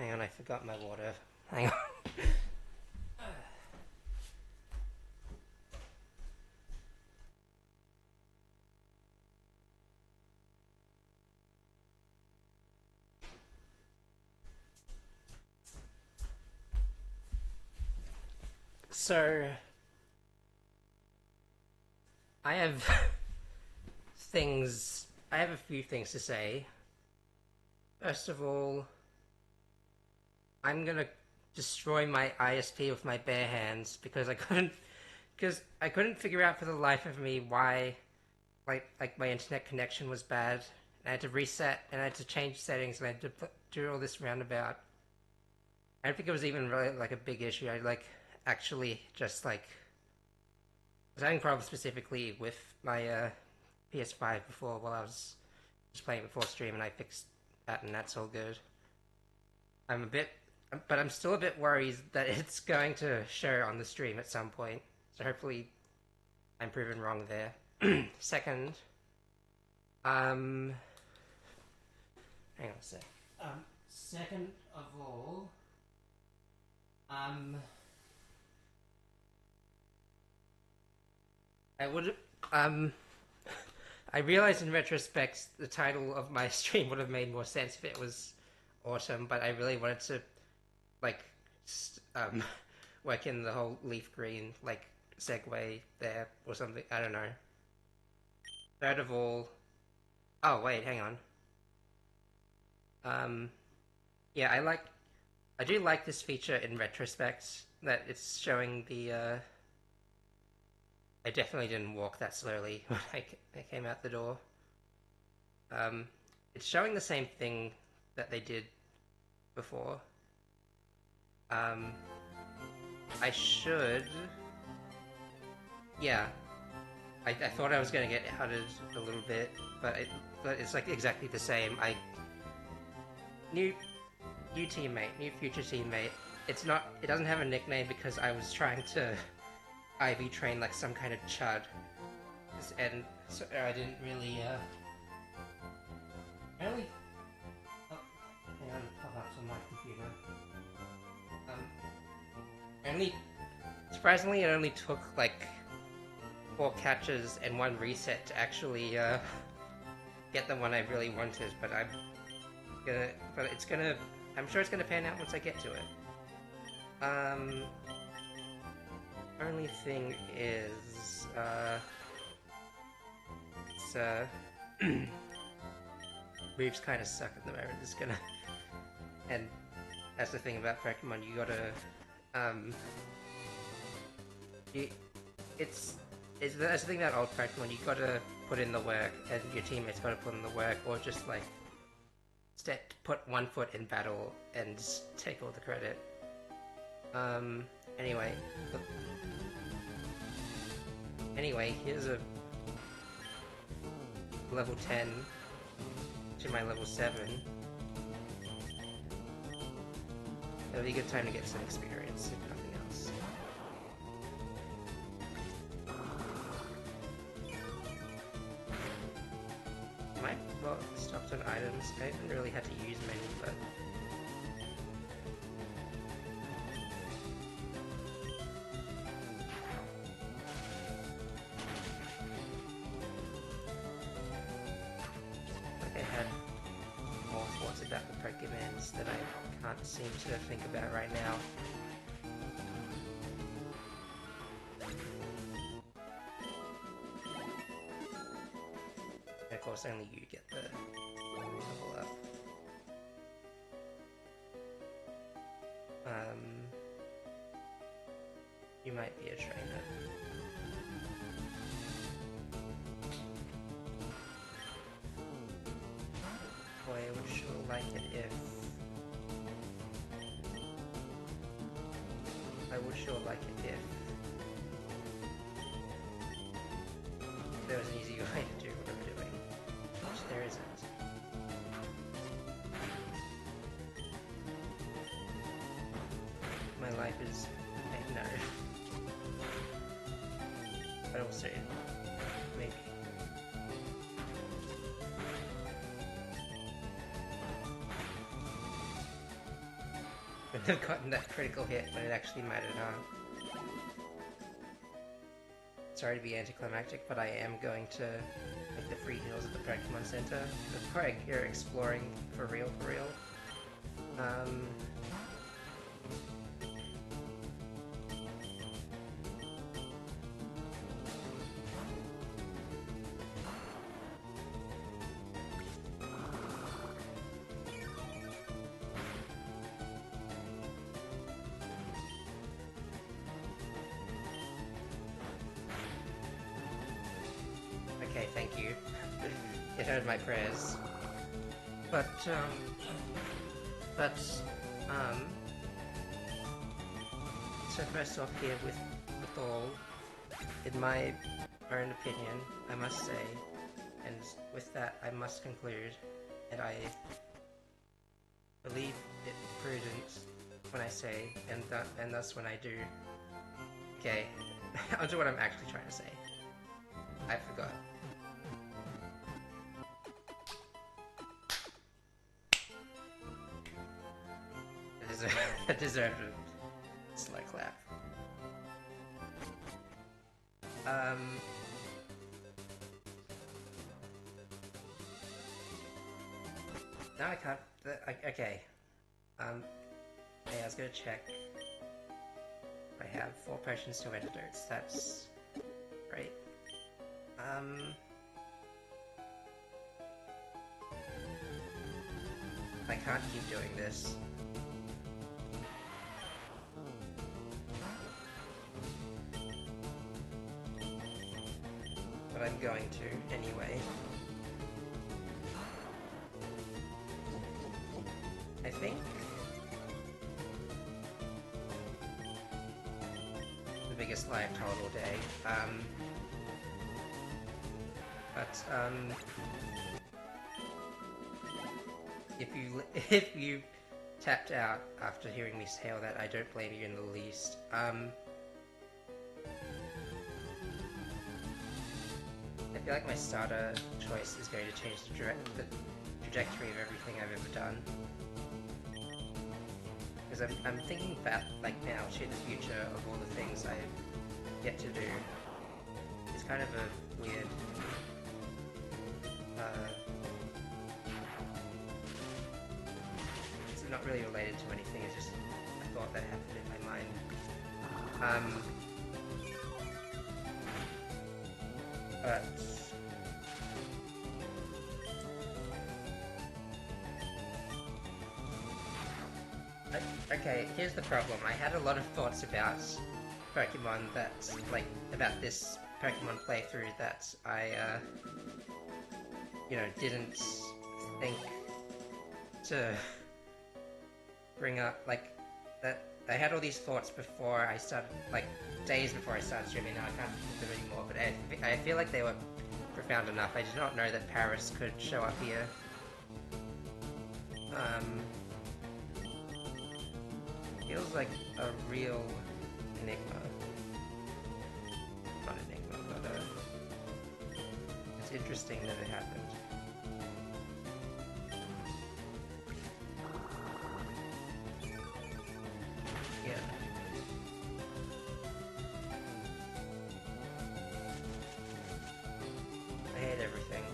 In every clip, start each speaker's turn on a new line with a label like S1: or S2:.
S1: Hang on, I forgot my water. Hang on. So, I have things. I have a few things to say. First of all, I'm gonna destroy my ISP with my bare hands because I couldn't figure out for the life of me why like my internet connection was bad. I had to reset and I had to change settings and I had to do all this roundabout. I don't think it was even really like a big issue. I like actually just like was having problems specifically with my PS5 before while I was just playing before stream, and I fixed that, and that's all good. I'm a bit, but I'm still a bit worried that it's going to show on the stream at some point. So hopefully, I'm proven wrong there. Second, um, hang on a sec. Second of all, um, I would, um, I realized in retrospect the title of my stream would have made more sense if it was autumn, but I really wanted to like um work in the whole leaf green like segue there or something. I don't know. Third of all, oh wait, hang on. Um, yeah, I do like this feature in retrospect that it's showing the. I definitely didn't walk that slowly when I came out the door. Um, it's showing the same thing that they did before. Um, I should. Yeah, I thought I was gonna get outed a little bit, but it's like exactly the same. I new new teammate, new future teammate. It's not. It doesn't have a nickname because I was trying to IV train like some kind of chud, and so I didn't really. I only. Oh, hang on, pop up on my computer. Only surprisingly, it only took like 4 catches and 1 reset to actually get the one I really wanted. But it's gonna. I'm sure it's gonna pan out once I get to it. Only thing is, it's moves kind of suck at the moment. It's gonna, and that's the thing about Pokemon. You gotta, you, it's that's the thing about old Pokemon. You gotta put in the work, and your teammates gotta put in the work, or just like put one foot in battle and take all the credit. Anyway, here's a level 10 to my level 7. It'll be a good time to get some experience, if nothing else. Might well stocked on items. I haven't really had to use many, but like I had more thoughts about the Pokemons that I can't seem to think about right now. And of course, only you get the level up. You might be a trainer. Boy, I would sure like it if... I would sure like it if there was an easy way to do what I'm doing, which there isn't. My life is... no. But also, maybe. wouldn't have gotten that critical hit when it actually mattered, huh? Sorry to be anticlimactic, but I am going to make the free heals at the Pokemon Center before I go exploring for real, for real. Okay, thank you. It heard my prayers. But, so first off here with all, in my own opinion, I must say, and with that I must conclude that I believe it prudent when I say, and thus when I do. Okay, onto what I'm actually trying to say. I forgot. I deserved a slow clap. Now I can't. Okay. Hey, I was gonna check. I have 4 potions, 2 antidotes. That's great. I can't keep doing this. But I'm going to anyway. I think the biggest lie I've told all day. If you tapped out after hearing me say all that, I don't blame you in the least. I feel like my starter choice is going to change the trajectory of everything I've ever done. Because I'm thinking back, like now, to the future of all the things I've yet to do. It's kind of a weird... it's not really related to anything, it's just a thought that happened in my mind. But... okay, here's the problem. I had a lot of thoughts about Pokemon that's, like, about this Pokemon playthrough that I, you know, didn't think to bring up, like, that I had all these thoughts before I started, like, days before I started streaming. Now I can't think of them anymore, but I feel like they were profound enough. I did not know that Paris could show up here. Feels like a real enigma. Not enigma, but it's interesting that it happened. Yeah. I hate everything.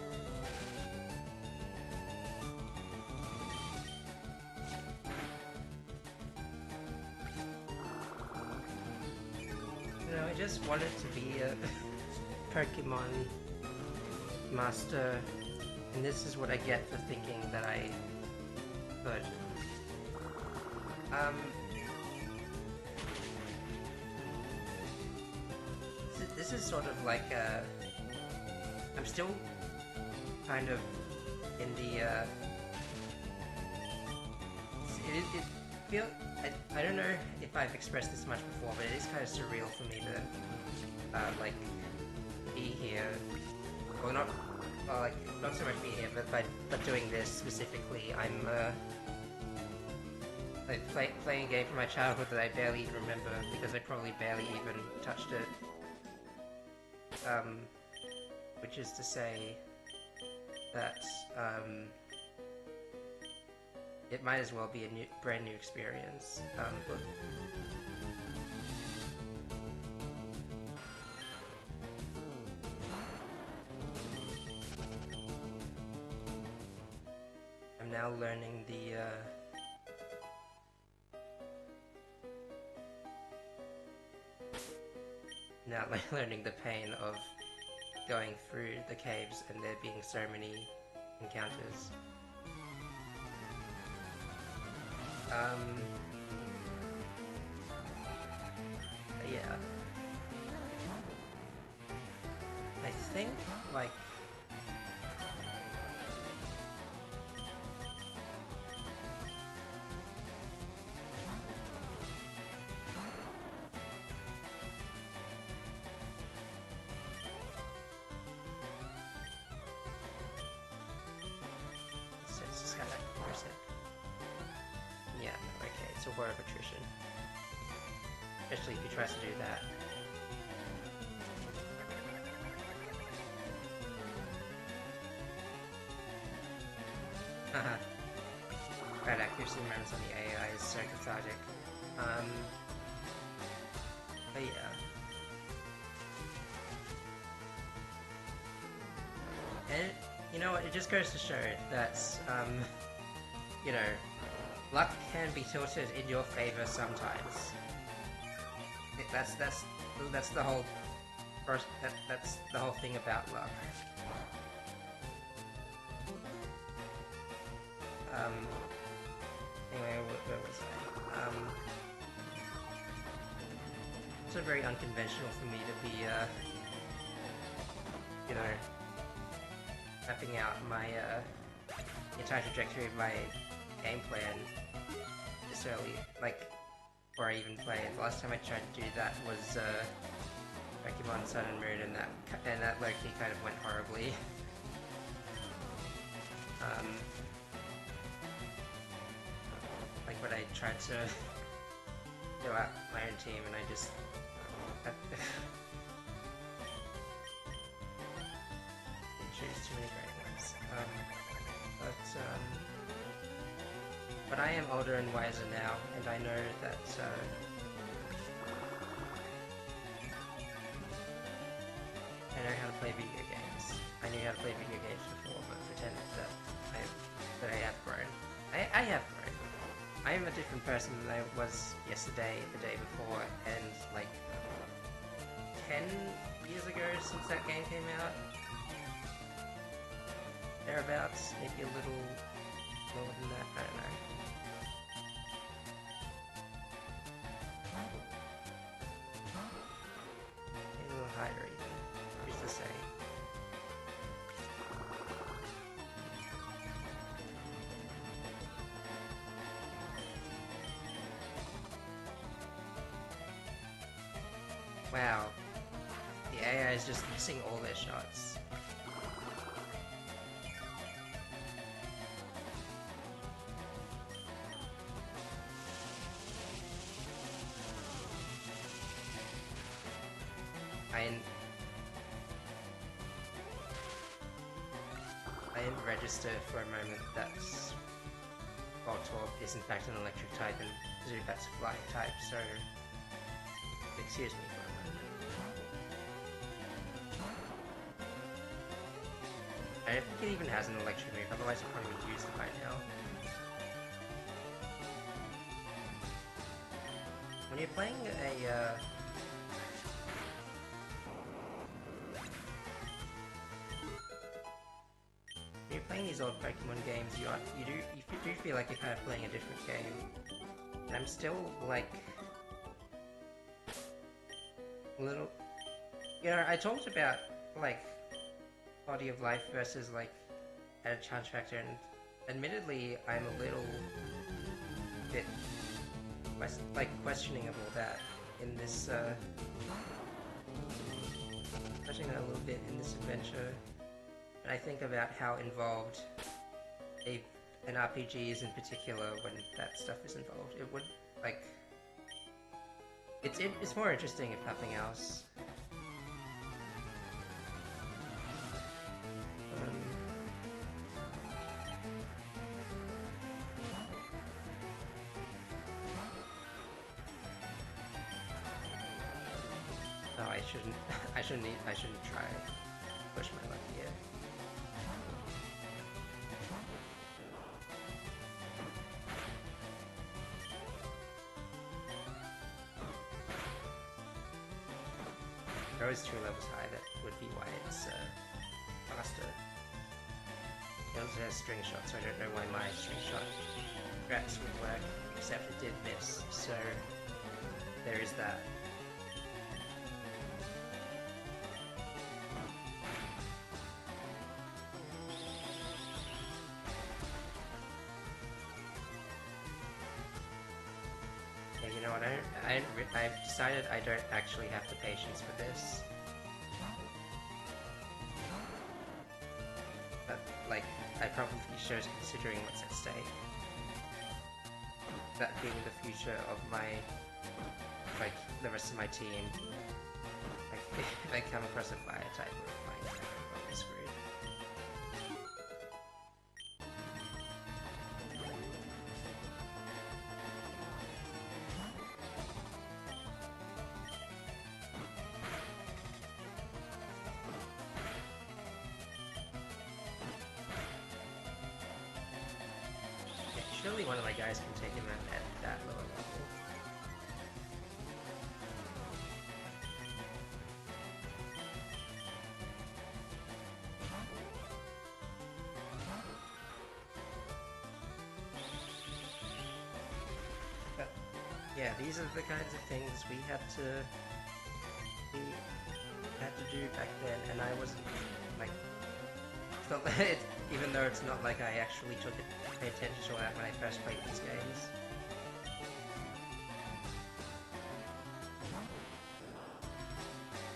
S1: You know, I just wanted to be a Pokemon master, and this is what I get for thinking that I could. This is sort of like I'm still kind of in the it feels, I don't know if I've expressed this much before, but it is kind of surreal for me to like be here, well not so much be here, but doing this specifically. I'm like playing a game from my childhood that I barely even remember because I probably barely even touched it. Which is to say that it might as well be a brand new experience. But I'm now learning learning the pain of going through the caves and there being so many encounters. Yeah. I think, like... Let's just have that for a sec. Yeah, okay, it's a war of attrition. Especially if he tries to do that. Haha. Bad accuracy moments on the AI is so cathartic. But yeah. And, you know what, it just goes to show that, you know, luck can be tilted in your favor sometimes. That's the whole that's the whole thing about luck. Anyway, where was I? It's very unconventional for me to be, you know, mapping out my entire trajectory of my game plan this early, like, before I even play it. The last time I tried to do that was Pokémon Sun and Moon, and that low-key kind of went horribly. Like when I tried to go out my own team and I just choose too many great ones. But I am older and wiser now, and I know that I know how to play video games. I knew how to play video games before, but pretend that I have grown. I have grown. I am a different person than I was yesterday, the day before, and like 10 years ago since that game came out. Thereabouts, maybe a little more than that, I don't know. Maybe a little higher even, who's to say? Wow, the AI is just missing all their shots. I didn't register for a moment that Voltorb is in fact an electric type and Zubat's a flying type, so excuse me for a moment. I don't think it even has an electric move, otherwise it probably would use it by now. When you're playing a these old Pokemon games, you do feel like you're kind of playing a different game. And I'm still like a little, you know, I talked about like quality of life versus like added challenge factor, and admittedly I'm a little bit questioning of all that in this questioning that a little bit in this adventure. And I think about how involved an RPG is in particular when that stuff is involved. It would, like... It's more interesting if nothing else. shouldn't. I shouldn't try push my luck here. There is 2 levels high. That would be why it's faster. It also has string shot, so I don't know why my string shot traps would work, except it did miss. So there is that. You know what, I've decided I don't actually have the patience for this. But, like, I probably should, considering what's at stake. That being the future of my, like, the rest of my team. Like, if I come across a fire type or a fire type, I'm probably screwed. Surely one of my guys can take him at that lower level. But yeah, these are the kinds of things we had to do back then, and I wasn't like. It's not that it, even though it's not like I actually paid attention to that when I first played these games.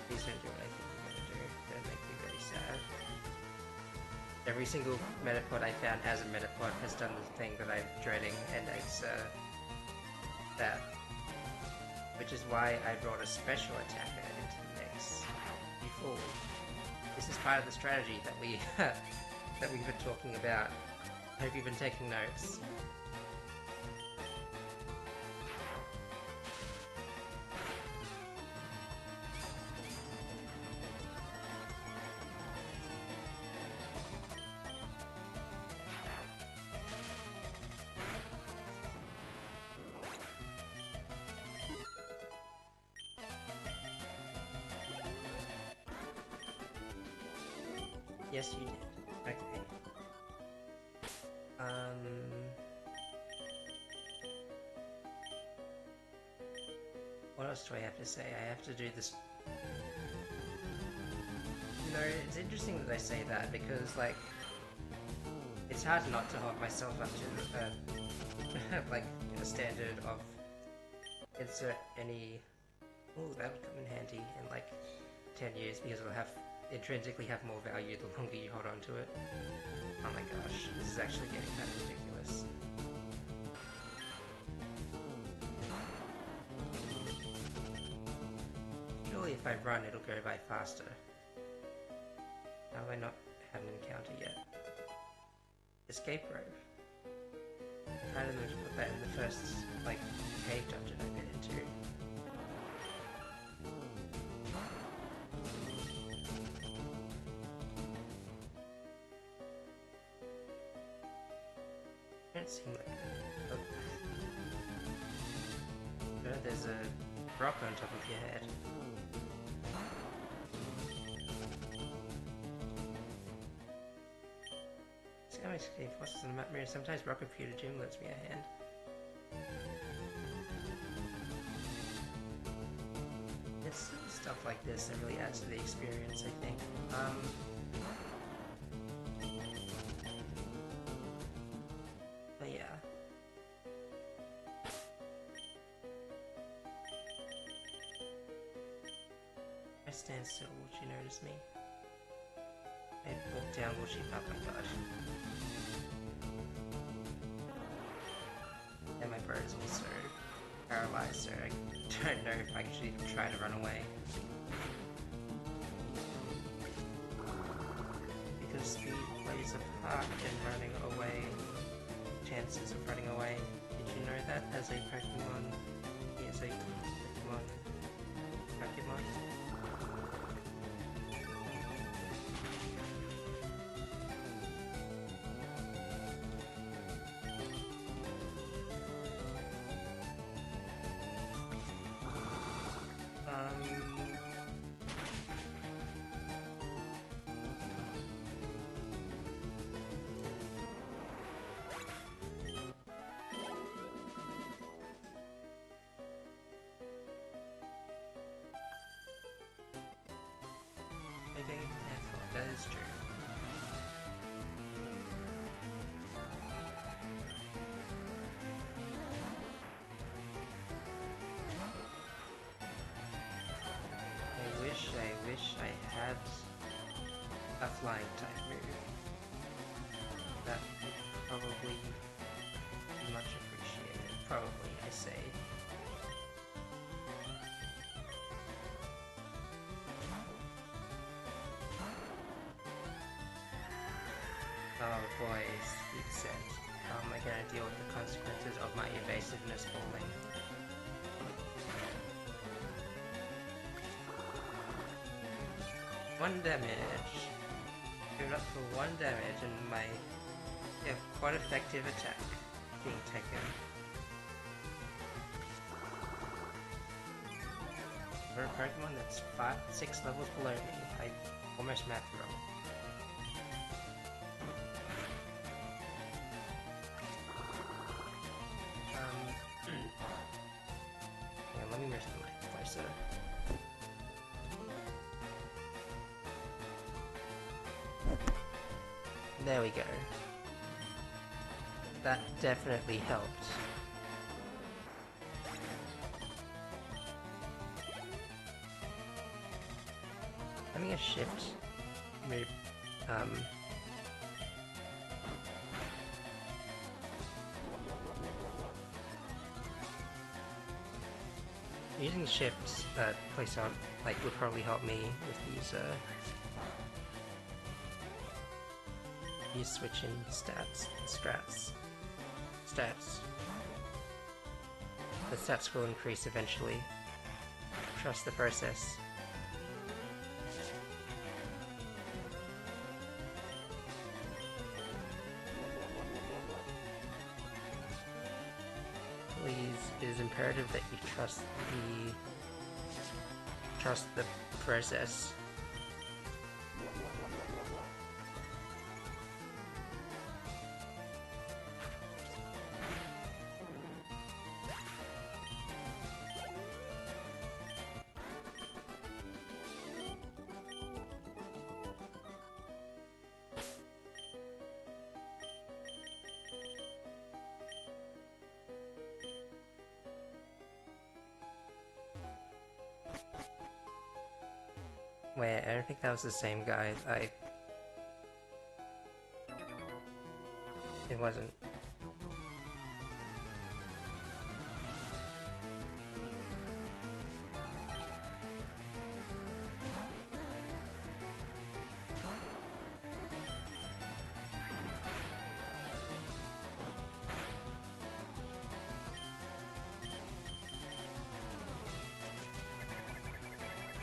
S1: Please don't do what I think you're gonna do. It's gonna make me really sad. Every single Metapod I found as a Metapod has done the thing that I'm dreading, and it's that. Which is why I brought a special attacker into the mix. You fool. This is part of the strategy that that we've been talking about. I hope you've been taking notes. Yes, you did. Okay. What else do I have to say? I have to do this. You know, it's interesting that I say that because, like, it's hard not to hold myself up to, like, a standard of insert any. Oh, that would come in handy in like 10 years because it'll intrinsically have more value the longer you hold on to it. Oh my gosh, this is actually getting kind of ridiculous. Surely if I run it'll go by faster. How have I not had an encounter yet? Escape Grove. I kind of meant to put that in the first, like, cave dungeon I get into. Don't seem like that. Oh. No, there's a rock on top of your head. Scamming escape fossils in the map mirror. Sometimes rock computer gym lets me a hand. It's stuff like this that really adds to the experience, I think. But yeah. I stand still, would you notice me? I walk down, will she? Oh my god. And my bird is also paralyzed, so I don't know if I should even try to run away. Because speed plays a part in running away. Chances of running away. Did you know that as a Pokemon? He is a Pokemon. That is true. I wish I had a flying type move. That would probably be much appreciated. Probably, I say. Oh boys, he said, how am I gonna deal with the consequences of my evasiveness falling? One damage. Give up for 1 damage and my quite effective attack being taken. For a Pokemon that's 6 levels below me, I almost math wrong. Yeah, let me move the mic closer. There we go. That definitely helped. Having a shift move, using shifts place on would probably help me with these switching stats. The stats will increase eventually. Trust the process. It is imperative that you trust the process. Wait, I don't think that was the same guy. It wasn't.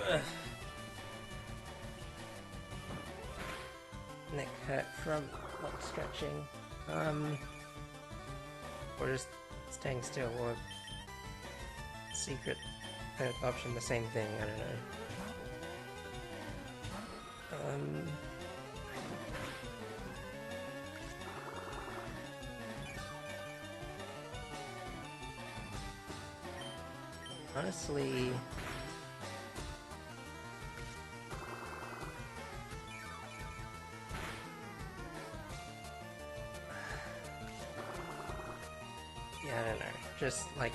S1: Ugh. Neck hurt from not stretching, or just staying still, or secret third option, the same thing, I don't know. Honestly, yeah, I don't know. Just like,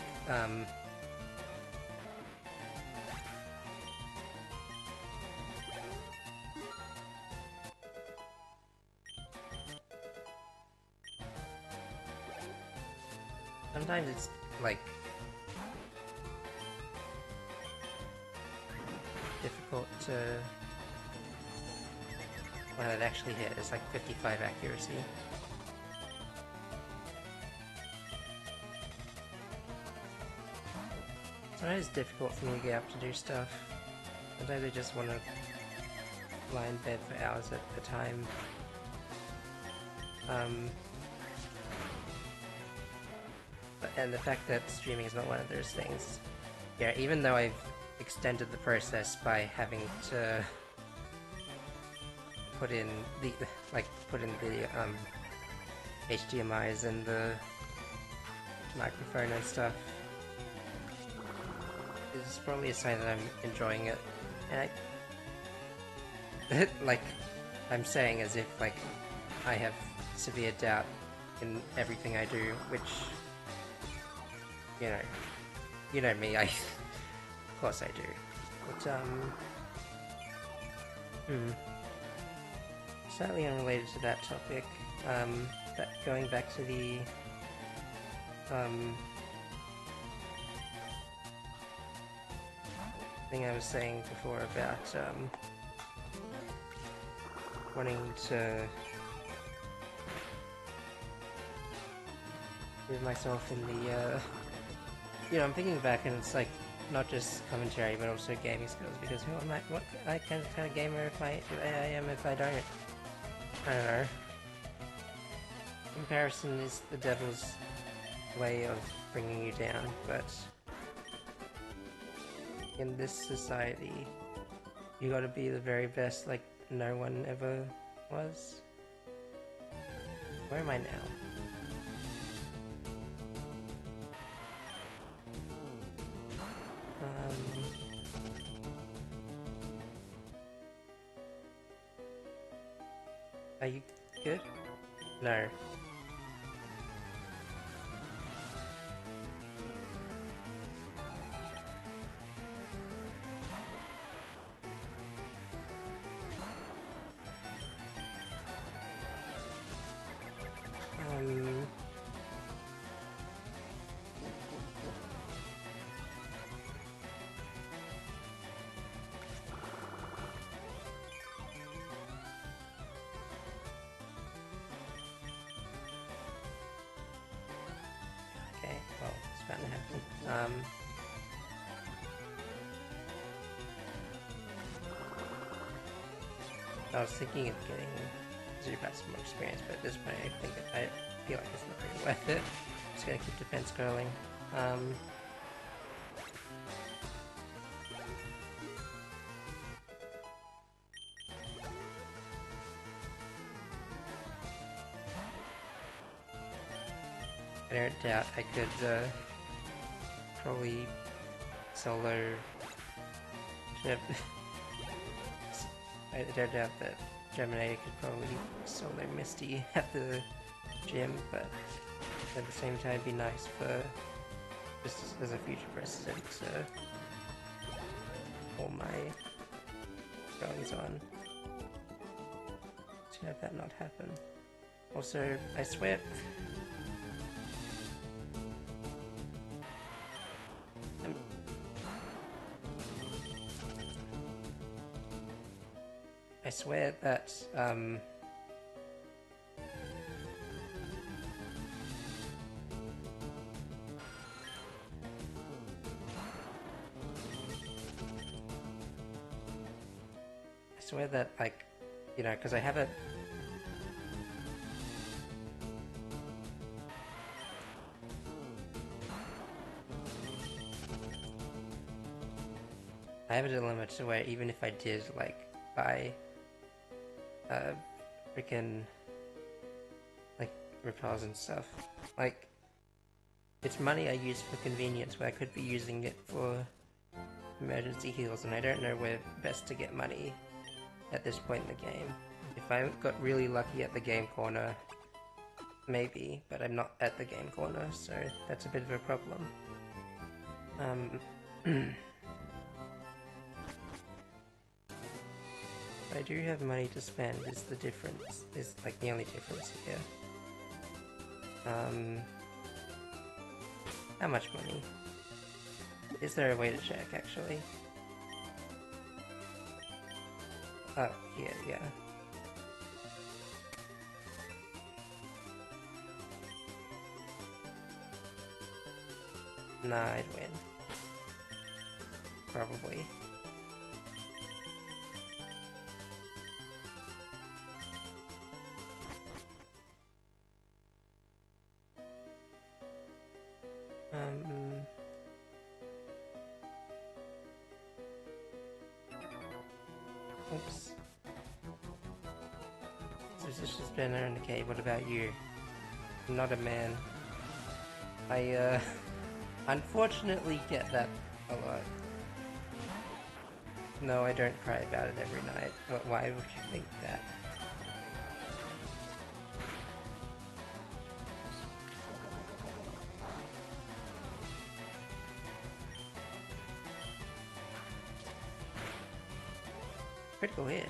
S1: sometimes it's like difficult to, when it actually hit. It's like 55 accuracy. Sometimes it's difficult for me to get up to do stuff. Sometimes I just want to lie in bed for hours at a time. And the fact that streaming is not one of those things. Yeah, even though I've extended the process by having to put in the HDMIs and the microphone and stuff, is probably a sign that I'm enjoying it. And I like I'm saying as if, like, I have severe doubt in everything I do, which, you know me, of course I do. But, slightly unrelated to that topic, but going back to the, thing I was saying before about, wanting to move myself in the, I'm thinking back and it's like, not just commentary, but also gaming skills, because who am I, what kind of gamer I am if I don't? I don't know. Comparison is the devil's way of bringing you down, but in this society, you gotta be the very best like no one ever was. Where am I now? Are you good? No. Okay, well, it's bound to happen. I was thinking of getting Zubat's more experience, but at this point I feel like it's not really worth it. I'm just gonna keep defense curling. I don't doubt I could probably solo ship. I don't doubt that Gemini could probably solo Misty at the gym, but at the same time it'd be nice for just as a future precedent to all my goings on to have that not happen. Also, I swear that, like, because I have a... I have a dilemma to where even if I did, like, buy freaking like repels and stuff, like it's money I use for convenience where I could be using it for emergency heals, and I don't know where best to get money at this point in the game. If I got really lucky at the game corner, maybe, but I'm not at the game corner, so that's a bit of a problem. I do have money to spend is the difference, is like the only difference here. How much money? Is there a way to check actually? Oh, here, yeah. Nah, I'd win. Probably. Oops. So this has been in the cave. What about you? I'm not a man. I, unfortunately get that a lot. No, I don't cry about it every night. Why would you think that? Critical hit.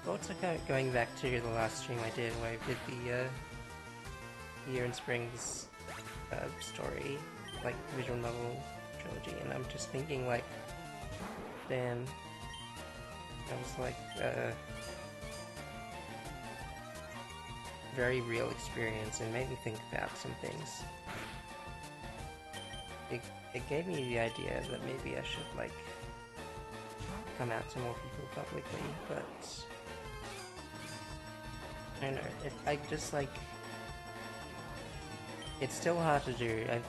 S1: Also going back to the last stream I did where I did the Year in Spring's story, like visual novel trilogy, and I'm just thinking like, damn, that was like a very real experience and made me think about some things. It gave me the idea that maybe I should like come out to more people publicly, but I don't know, I just like, it's still hard to do. I've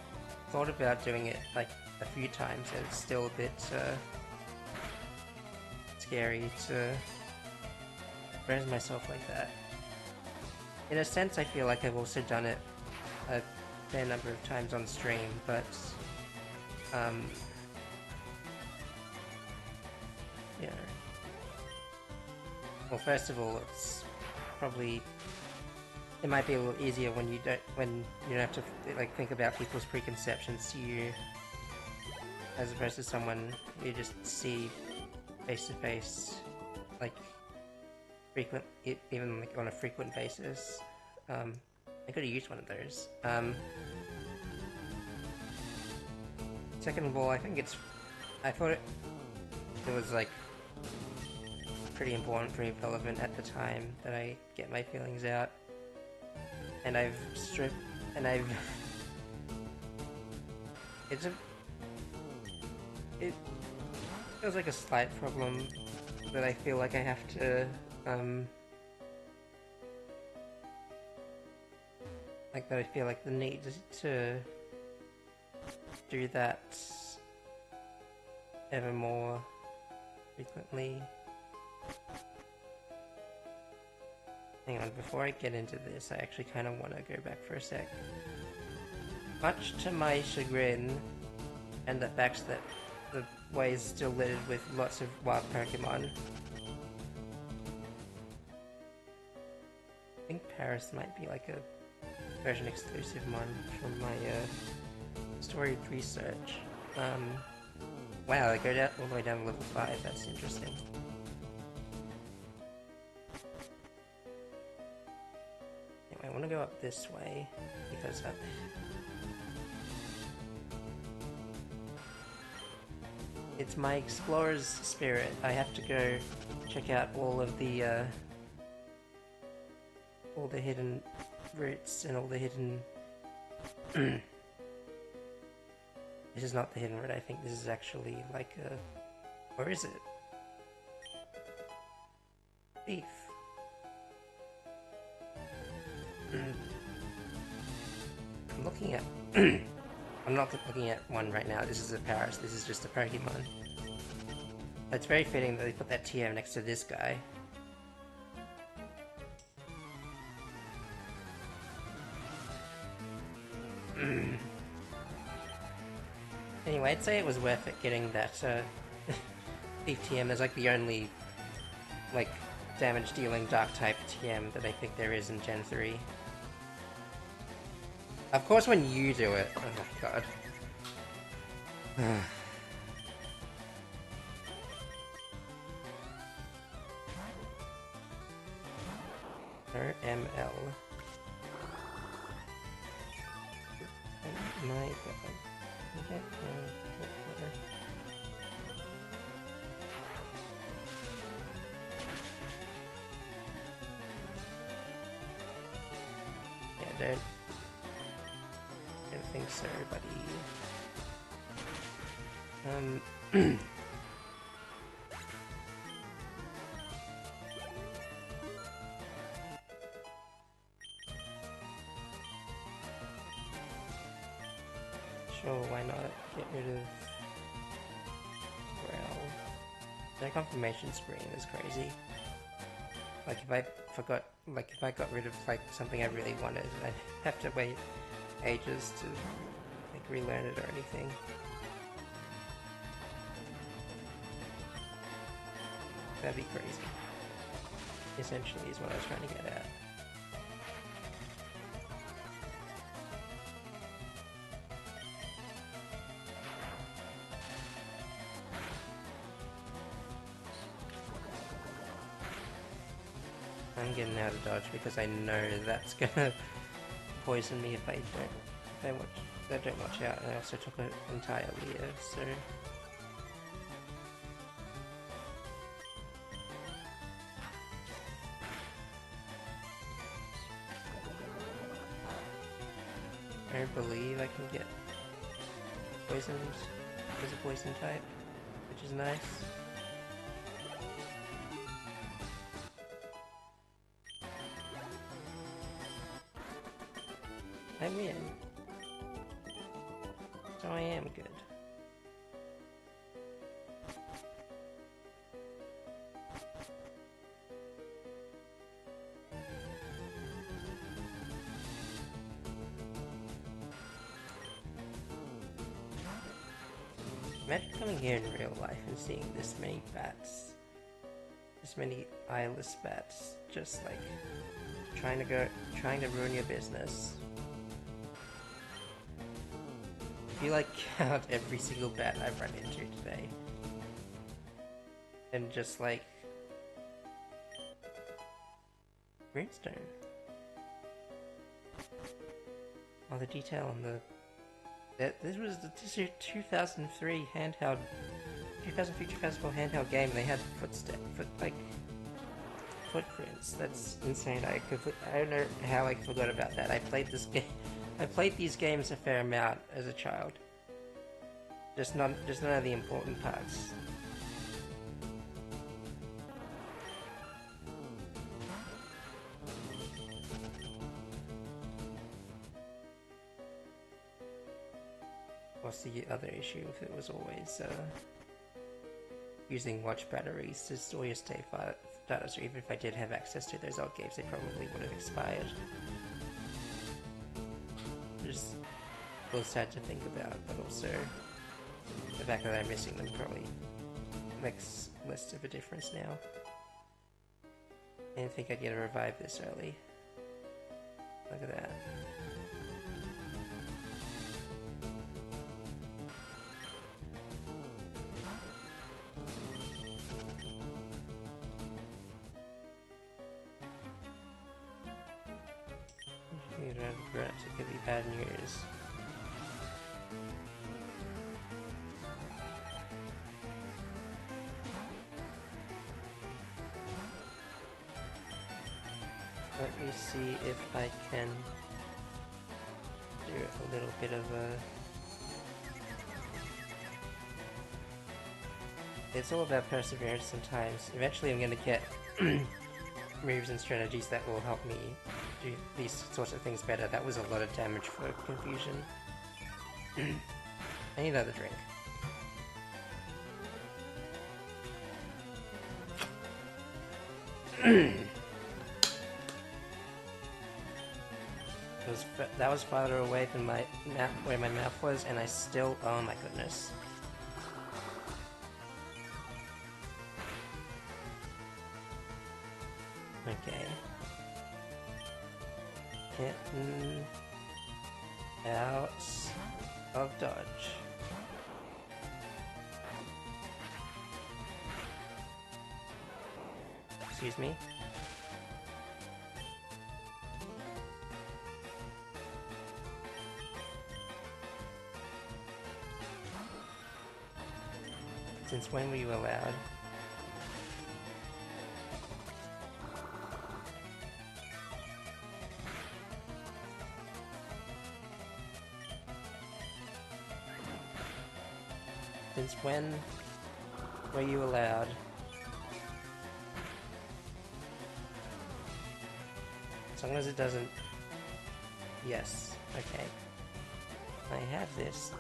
S1: thought about doing it like a few times and it's still a bit scary to raise myself like that. In a sense I feel like I've also done it a fair number of times on stream, but yeah. Well, first of all, it's probably, it might be a little easier when you don't have to like think about people's preconceptions to you, as opposed to someone you just see face to face, like even like on a frequent basis. I could have used one of those. Second of all, I thought it was like pretty important, pretty relevant at the time that I get my feelings out, and it feels like a slight problem that I feel like I have to like that I feel like the need to do that ever more frequently. Hang on, before I get into this, I actually kind of want to go back for a sec. Much to my chagrin, and the fact that the way is still littered with lots of wild Pokémon. I think Paris might be like a version exclusive one from my storied research. Wow, they go down all the way down to level 5, that's interesting. Anyway, I want to go up this way, because it's my explorer's spirit. I have to go check out all of the hidden routes and all the hidden This is not the hidden route, I think this is actually like a... Where is it? Thief. I'm looking at... I'm not looking at one right now, this is a Paris, this is just a Pokemon. It's very fitting that they put that TM next to this guy. Anyway, I'd say it was worth it getting that Thief TM as like the only like damage dealing dark type TM that I think there is in Gen 3. Of course when you do it, oh my god. ML. Oh my god. Yeah, don't think so, buddy. Sure, why not get rid of Rel? That confirmation screen is crazy. Like if I forgot, like if I got rid of like something I really wanted, I'd have to wait ages to relearn it or anything. That'd be crazy. Essentially is what I was trying to get at. I'm getting out of dodge because I know that's gonna poison me if I don't watch out, and I also took an entire Leah, so... I don't believe I can get poisoned as a poison type, which is nice. I win. So I am good. Imagine coming here in real life and seeing this many bats. This many eyeless bats just like trying to ruin your business. I feel like count every single bat I've run into today. And just like... Greenstone. Oh, the detail on the... This was the 2003 handheld... 2003-2004 handheld game. They had footprints. That's insane. I don't know how I forgot about that. I played this game... I played these games a fair amount as a child. Just none of the important parts. What's the other issue if it was always using watch batteries to store your save data, or even if I did have access to those old games, they probably would have expired. Just a little sad to think about, but also the fact that I'm missing them probably makes less of a difference now. I didn't think I'd get a revive this early. Look at that. Perhaps it could be bad news. Let me see if I can do a little bit of a... It's all about perseverance sometimes. Eventually I'm going to get moves and strategies that will help me do these sorts of things better. That was a lot of damage for confusion. I need another drink. That was farther away than where my mouth was, and I still... Oh my goodness. Okay. Getting out of dodge. Excuse me. Since when were you allowed? Since when were you allowed? As long as it doesn't... Yes, okay. I have this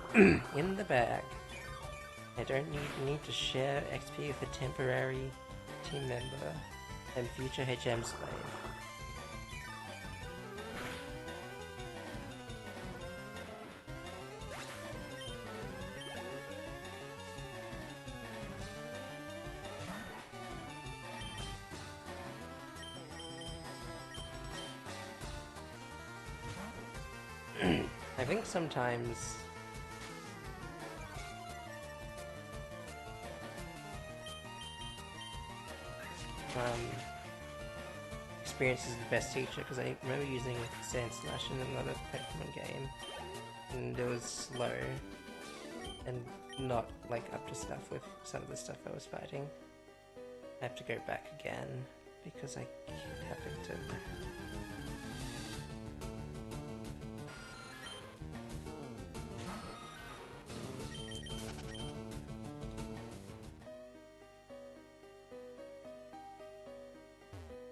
S1: in the bag. I don't need to share XP with a temporary team member and future HM slave. I think sometimes experience is the best teacher, because I remember using Sand Slash in another Pokemon game, and it was slow and not like up to stuff with some of the stuff I was fighting. I have to go back again because I keep having to.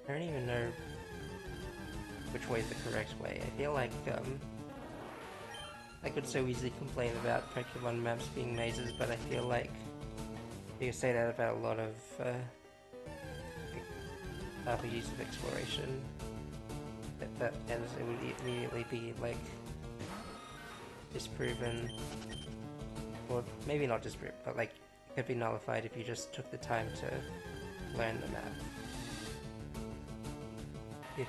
S1: I don't even know which way is the correct way. I feel like I could so easily complain about Pokemon maps being mazes, but I feel like you say that about a lot of RPGs of exploration. That and it would immediately be like disproven, or maybe not disproven, but like it could be nullified if you just took the time to learn the map. If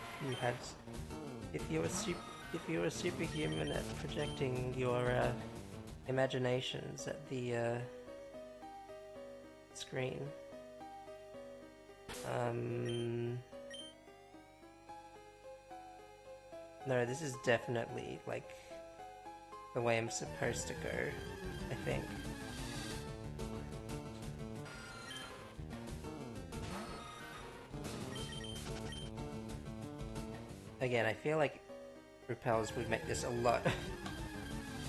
S1: you were a superhuman at projecting your imaginations at the screen. No, this is definitely like the way I'm supposed to go, I think. Again, I feel like repels would make this a lot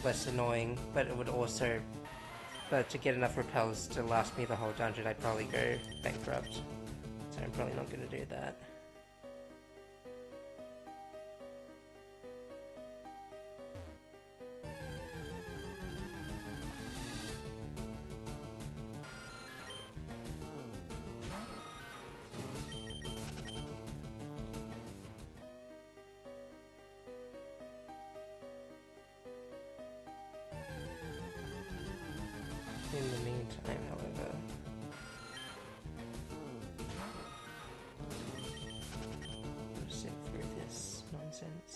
S1: less annoying, but it would also... But to get enough repels to last me the whole dungeon, I'd probably go bankrupt. So I'm probably not going to do that. In the meantime, however, I'll sit through this nonsense.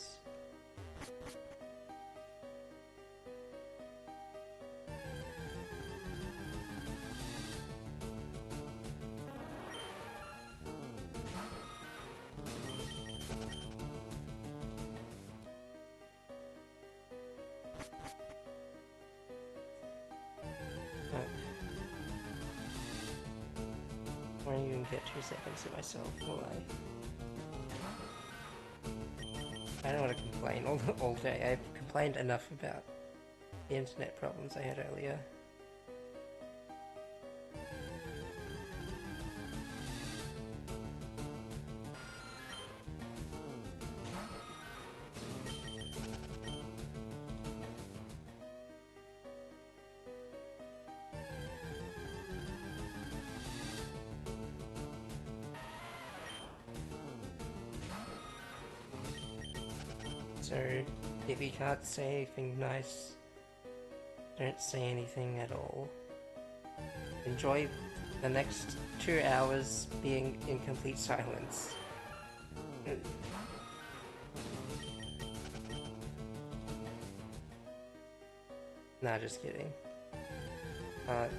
S1: I won't even get 2 seconds to myself, will I? I don't want to complain all day. I've complained enough about the internet problems I had earlier. So, if you can't say anything nice, don't say anything at all. Enjoy the next 2 hours being in complete silence. Nah, just kidding. But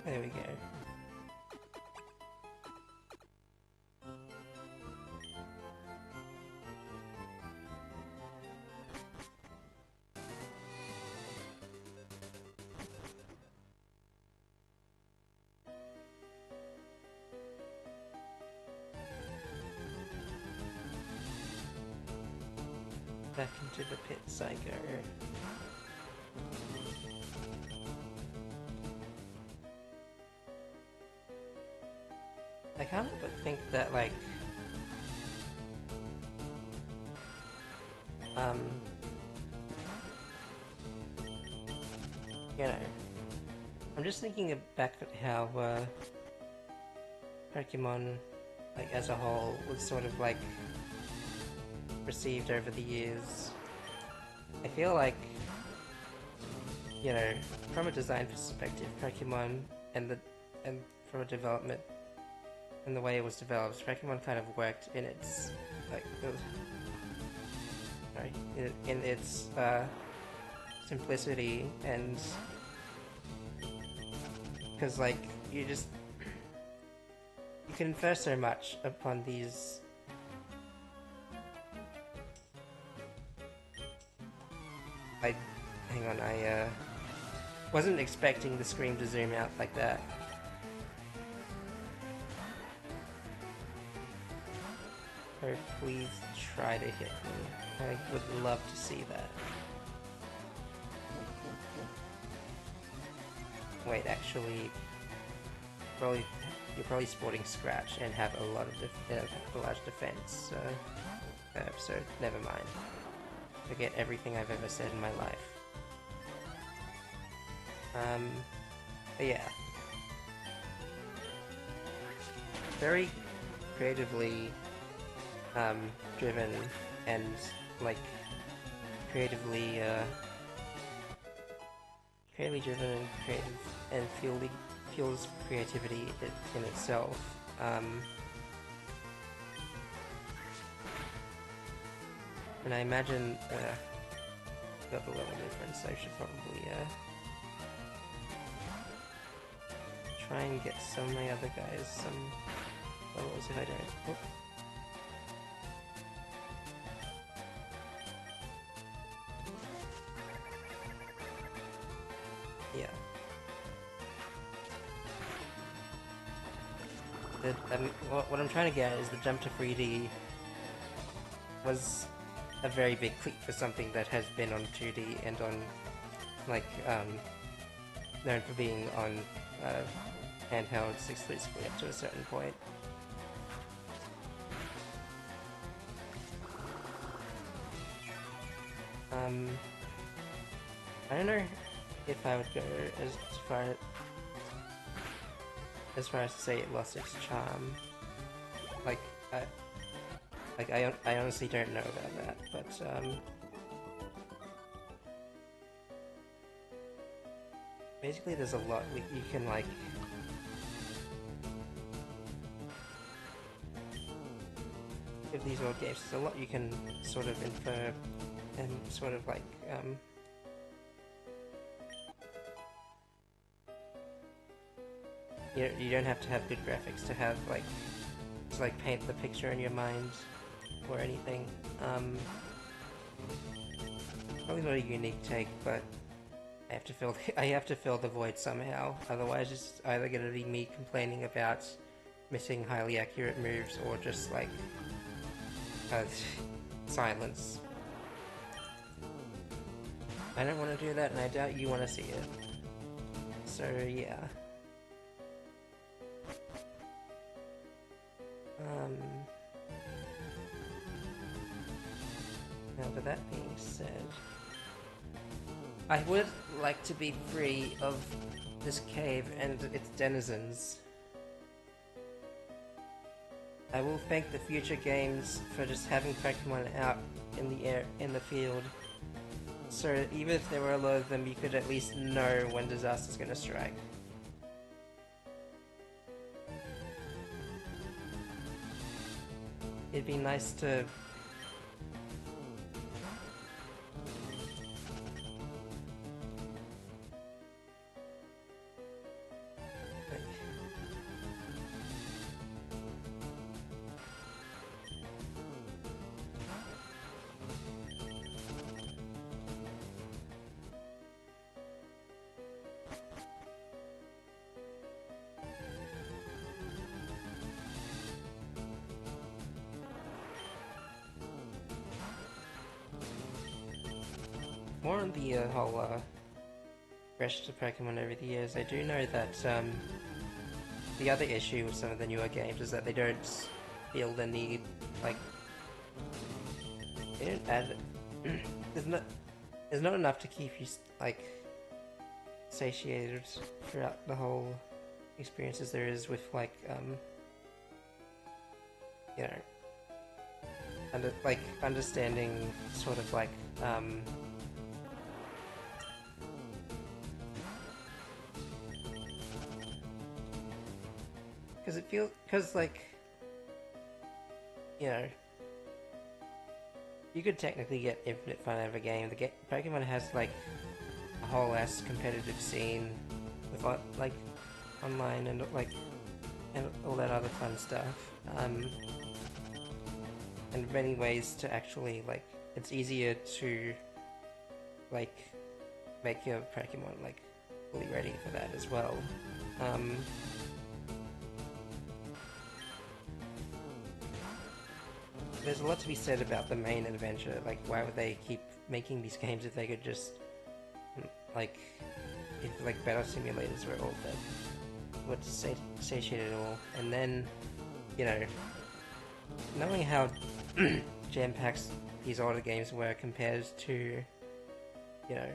S1: there we go. Back into the pits I go. I can't but think that, like, Um, you know, I'm just thinking back at how Pokemon, like as a whole, was sort of like received over the years. I feel like, you know, from a design perspective, Pokemon and from a development and the way it was developed, Pokemon kind of worked in its like sorry, in its simplicity, and because like you can infer so much upon these. Hang on, I wasn't expecting the screen to zoom out like that. Oh, please try to hit me. I would love to see that. Wait, actually, you're probably sporting Scratch and have a lot of a large defense, so never mind. Forget everything I've ever said in my life. But yeah. Very creatively driven and like creatively driven and creative and fuels creativity in itself. And I imagine got the level difference, so I should probably try and get some of my other guys some levels if I don't. Oop. Yeah. What I'm trying to get is the jump to 3D was a very big leap for something that has been on 2D and on, like, known for being on handhelds exclusively up to a certain point. I don't know if I would go as far as to say it lost its charm. Like, I honestly don't know about that, but basically there's a lot you can like with these old games. There's a lot you can sort of infer and sort of like you don't have to have good graphics to have like to like paint the picture in your mind or anything. Probably not a unique take, but I have to fill the void somehow. Otherwise, it's either going to be me complaining about missing highly accurate moves or just like silence. I don't want to do that, and I doubt you want to see it. So yeah. Now, with that being said, I would like to be free of this cave and its denizens. I will thank the future games for just having Pokemon out in the air, in the field, so even if there were a lot of them, you could at least know when disaster's gonna strike. It'd be nice to more on the whole progression of Pokemon over the years. I do know that the other issue with some of the newer games is that they don't feel the need, like, they don't add there's not there's not enough to keep you like satiated throughout the whole experience as there is with like you know understanding sort of like because like you know you could technically get infinite fun out of a game. Pokemon has like a whole ass competitive scene with like online and like and all that other fun stuff. And many ways to actually like it's easier to like make your Pokemon like fully ready for that as well. There's a lot to be said about the main adventure. Like, why would they keep making these games if they could just like if like battle simulators were all that would satiate it all? And then you know, knowing how jam-packed these older games were compared to you know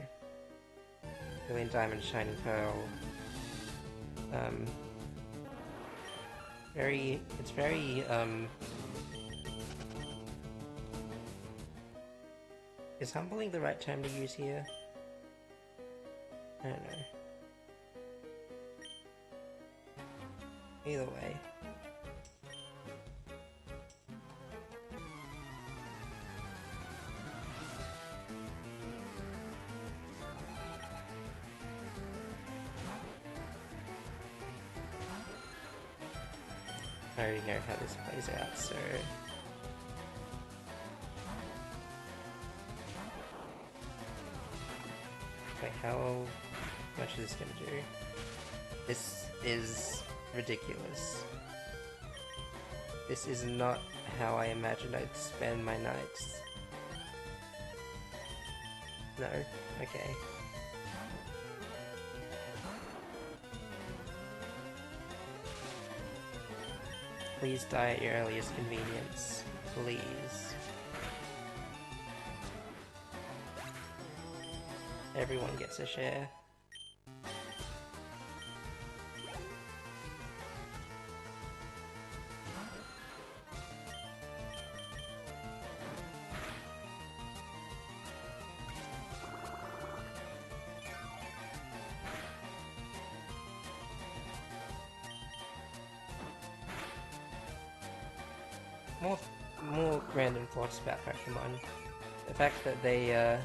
S1: Brilliant Diamond, Shining Pearl, it's very is humbling the right term to use here? I don't know. Either way. I already know how this plays out, so... Wait, how much is this gonna do? This is ridiculous. This is not how I imagined I'd spend my nights. No? Okay. Please die at your earliest convenience. Please. Everyone gets a share. More random thoughts about Pokemon. The fact that they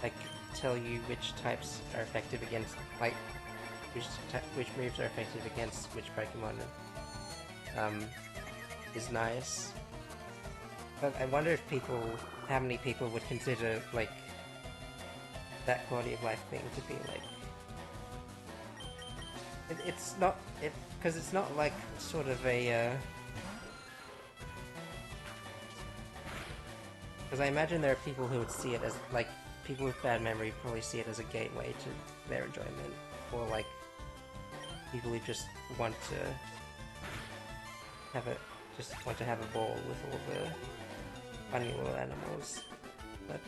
S1: like tell you which types are effective against, like which moves are effective against which Pokemon is nice. But I wonder if how many people would consider like that quality of life thing to be like. It's not because it's not like sort of a. Because I imagine there are people who would see it as like people with bad memory probably see it as a gateway to their enjoyment, or like people who just want to have a ball with all the funny little animals. But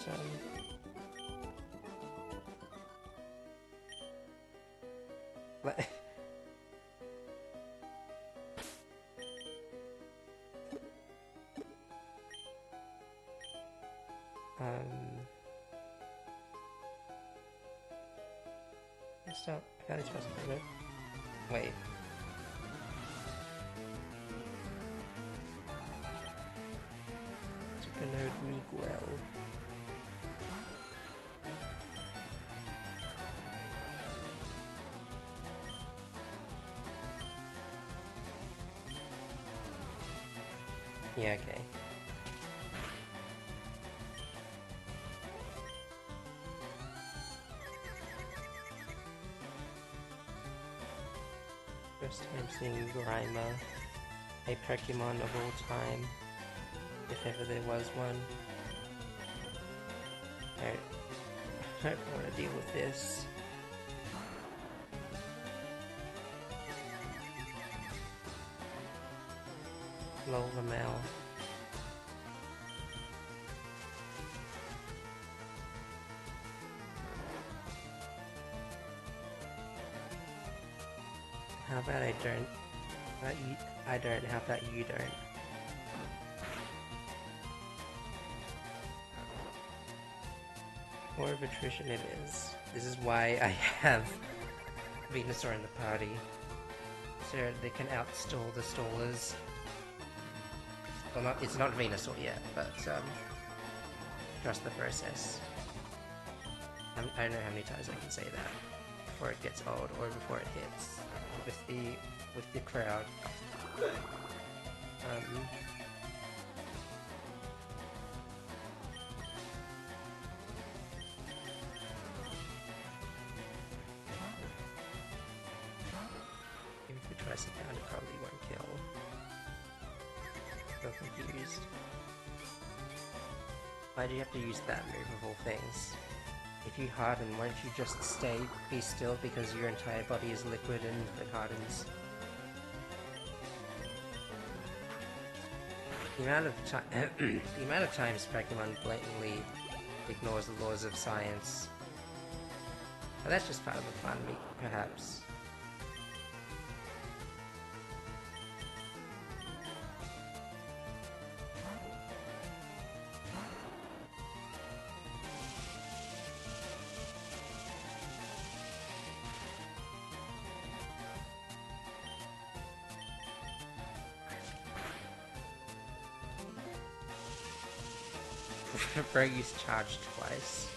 S1: stop. I got it supposed to do. Wait. Supernode Miguel. Yeah, okay. First time seeing Grimer, a Pokemon of all time, if ever there was one. I don't want to deal with this. Lol, the Mal. How about I don't? I don't. How about you don't? War of attrition it is. This is why I have Venusaur in the party. So they can outstall the stallers. Well, it's not Venusaur yet, but trust the process. I don't know how many times I can say that before it gets old or before it hits with the crowd. If it tries to pound, it probably won't kill. So confused. Why do you have to use that move of all things? If you harden, won't you just be still because your entire body is liquid and it hardens? The amount of times Pokemon blatantly ignores the laws of science. But that's just part of the fun, perhaps. Bro used charge twice.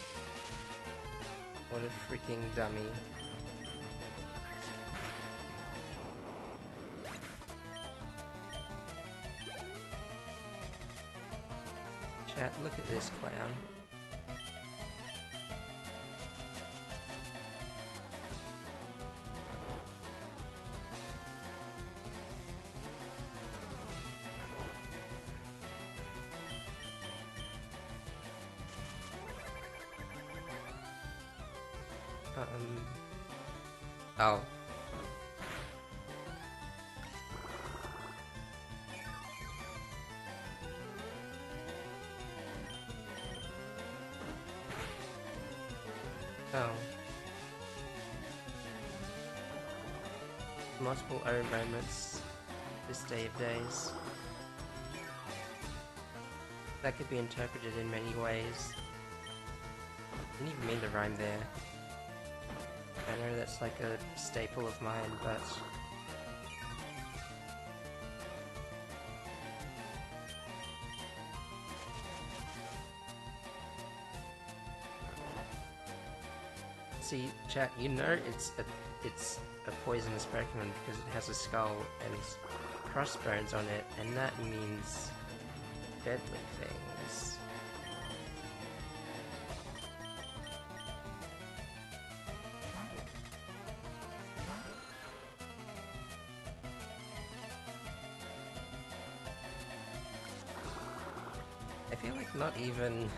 S1: What a freaking dummy. Chat, look at this clown. Oh. Oh. Multiple O moments this day of days. That could be interpreted in many ways. I didn't even mean to rhyme there. I know that's like a staple of mine, but... See, chat, you know it's a poisonous Pokemon because it has a skull and crossbones on it, and that means deadly things. I feel like not even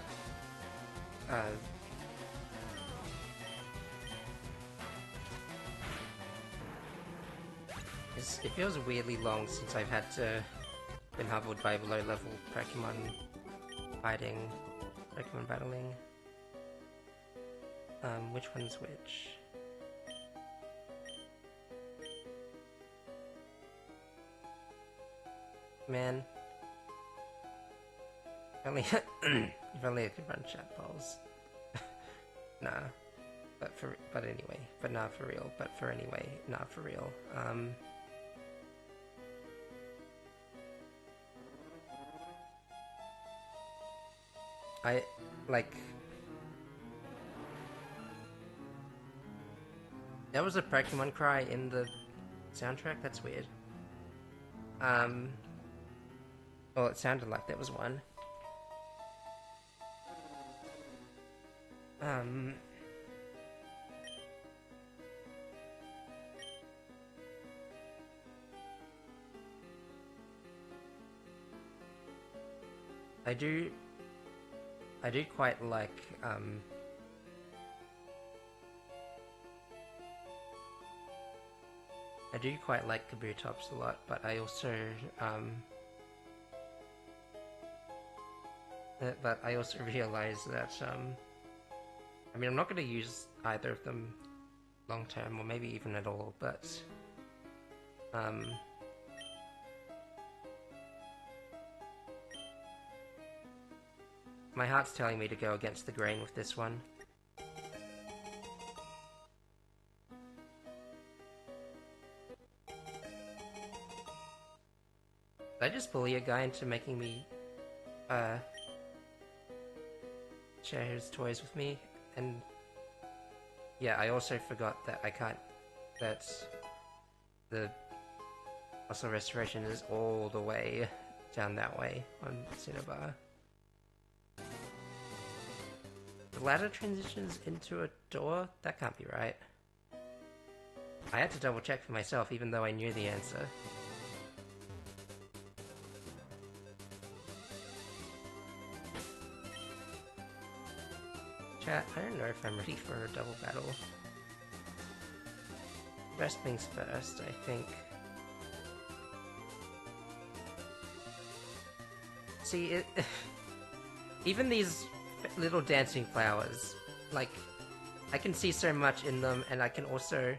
S1: it feels weirdly long since I've had to been hobbled by low level Pokemon battling. Which one's which? Man. Only if only I could run chat polls. Nah. But anyway. But not for real. But for anyway. Not for real. There was a Pokemon cry in the soundtrack? That's weird. Well, it sounded like there was one. I do quite like, I do quite like Kabutops a lot, but I also, realize that, I mean, I'm not going to use either of them long term, or maybe even at all, but Um... My heart's telling me to go against the grain with this one. Did I just bully a guy into making me, share his toys with me? And yeah, I also forgot that that the muscle restoration is all the way down that way on Cinnabar. The ladder transitions into a door? That can't be right. I had to double check for myself even though I knew the answer. Chat, I don't know if I'm ready for a double battle. First things first, I think. See, even these little dancing flowers, like, I can see so much in them, and I can also,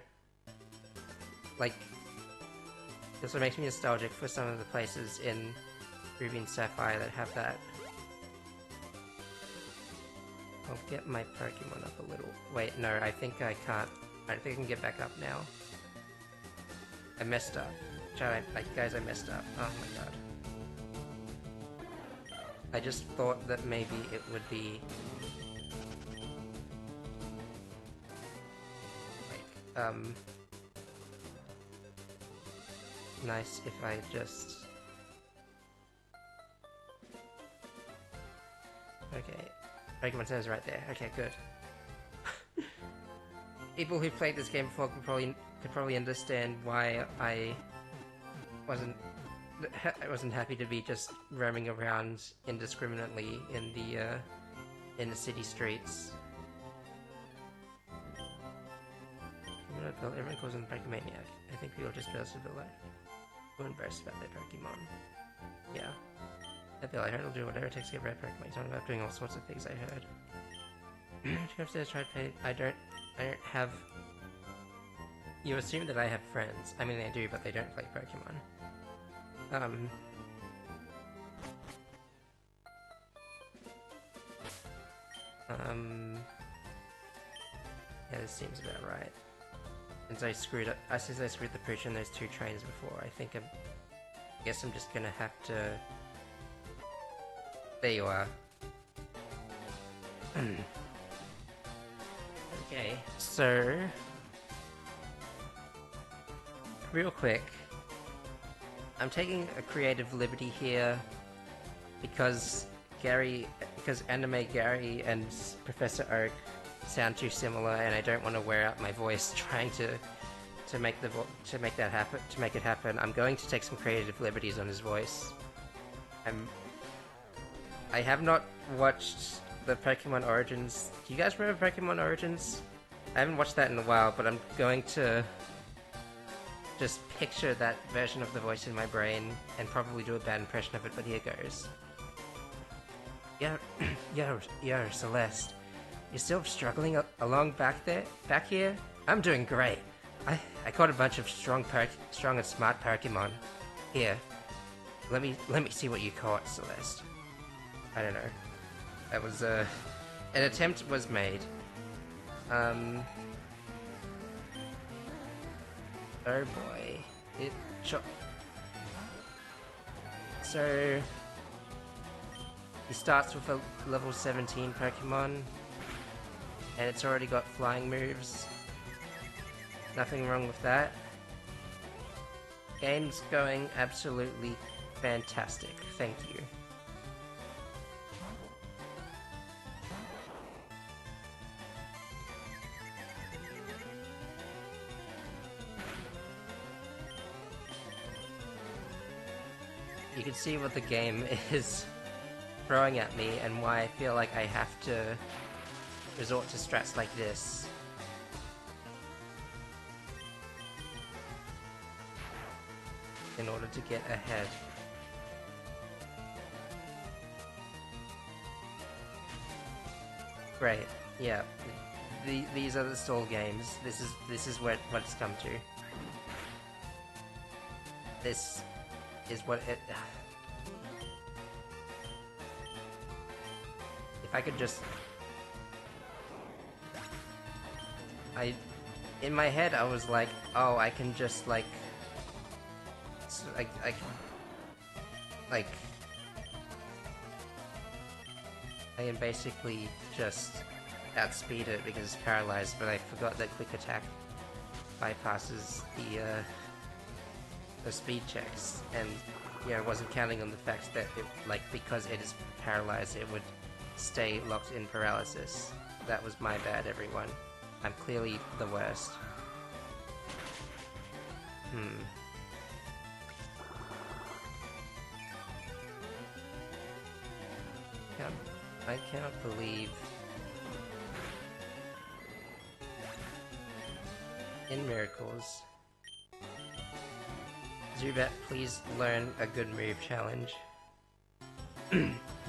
S1: like, it also makes me nostalgic for some of the places in Ruby and Sapphire that have that. I'll get my Pokemon up a little. Wait, no, I think I can't. I don't think I can get back up now. I messed up. Guys, I messed up. Oh my god. I just thought that maybe it would be... like, nice if I just... Okay. Pokemon Center is right there. Okay, good. People who played this game before could probably understand why I wasn't happy to be just roaming around indiscriminately in the city streets. Everyone calls him Pokemaniac. I think people just feel embarrassed about their Pokemon. Yeah. I feel I heard he'll do whatever it takes to get red Pokemon. He's talking about doing all sorts of things I heard. Go upstairs, try to pay. I don't have... You assume that I have friends. I mean, I do, but they don't play Pokemon. Yeah, this seems about right. Since I screwed the pooch in those two trains before, I guess I'm just gonna have to... There you are. Okay, so... Real quick. I'm taking a creative liberty here because Anime Gary and Professor Oak sound too similar, and I don't want to wear out my voice trying to make it happen. I'm going to take some creative liberties on his voice. I have not watched the Pokemon Origins. Do you guys remember Pokemon Origins? I haven't watched that in a while, but I'm going to just picture that version of the voice in my brain and probably do a bad impression of it, but here goes. Yo, Celeste. You're still struggling along back here? I'm doing great. I caught a bunch of strong and smart Pokemon. Here, let me see what you caught, Celeste. I don't know. That was an attempt was made. Oh boy. So he starts with a level 17 Pokemon, and it's already got flying moves. Nothing wrong with that. Game's going absolutely fantastic. Thank you. You can see what the game is throwing at me and why I feel like I have to resort to strats like this. In order to get ahead. Great, yeah. These are the stall games. This is what it's come to. this is what it... If I could just... In my head, I was like, oh, I can just, like... I can... Like... I can basically just outspeed it because it's paralyzed, but I forgot that quick attack bypasses the speed checks, and yeah, I wasn't counting on the fact that it, like, because it is paralyzed, it would stay locked in paralysis. That was my bad, everyone. I'm clearly the worst. I cannot believe... In Miracles. Zubat, please learn a good move challenge.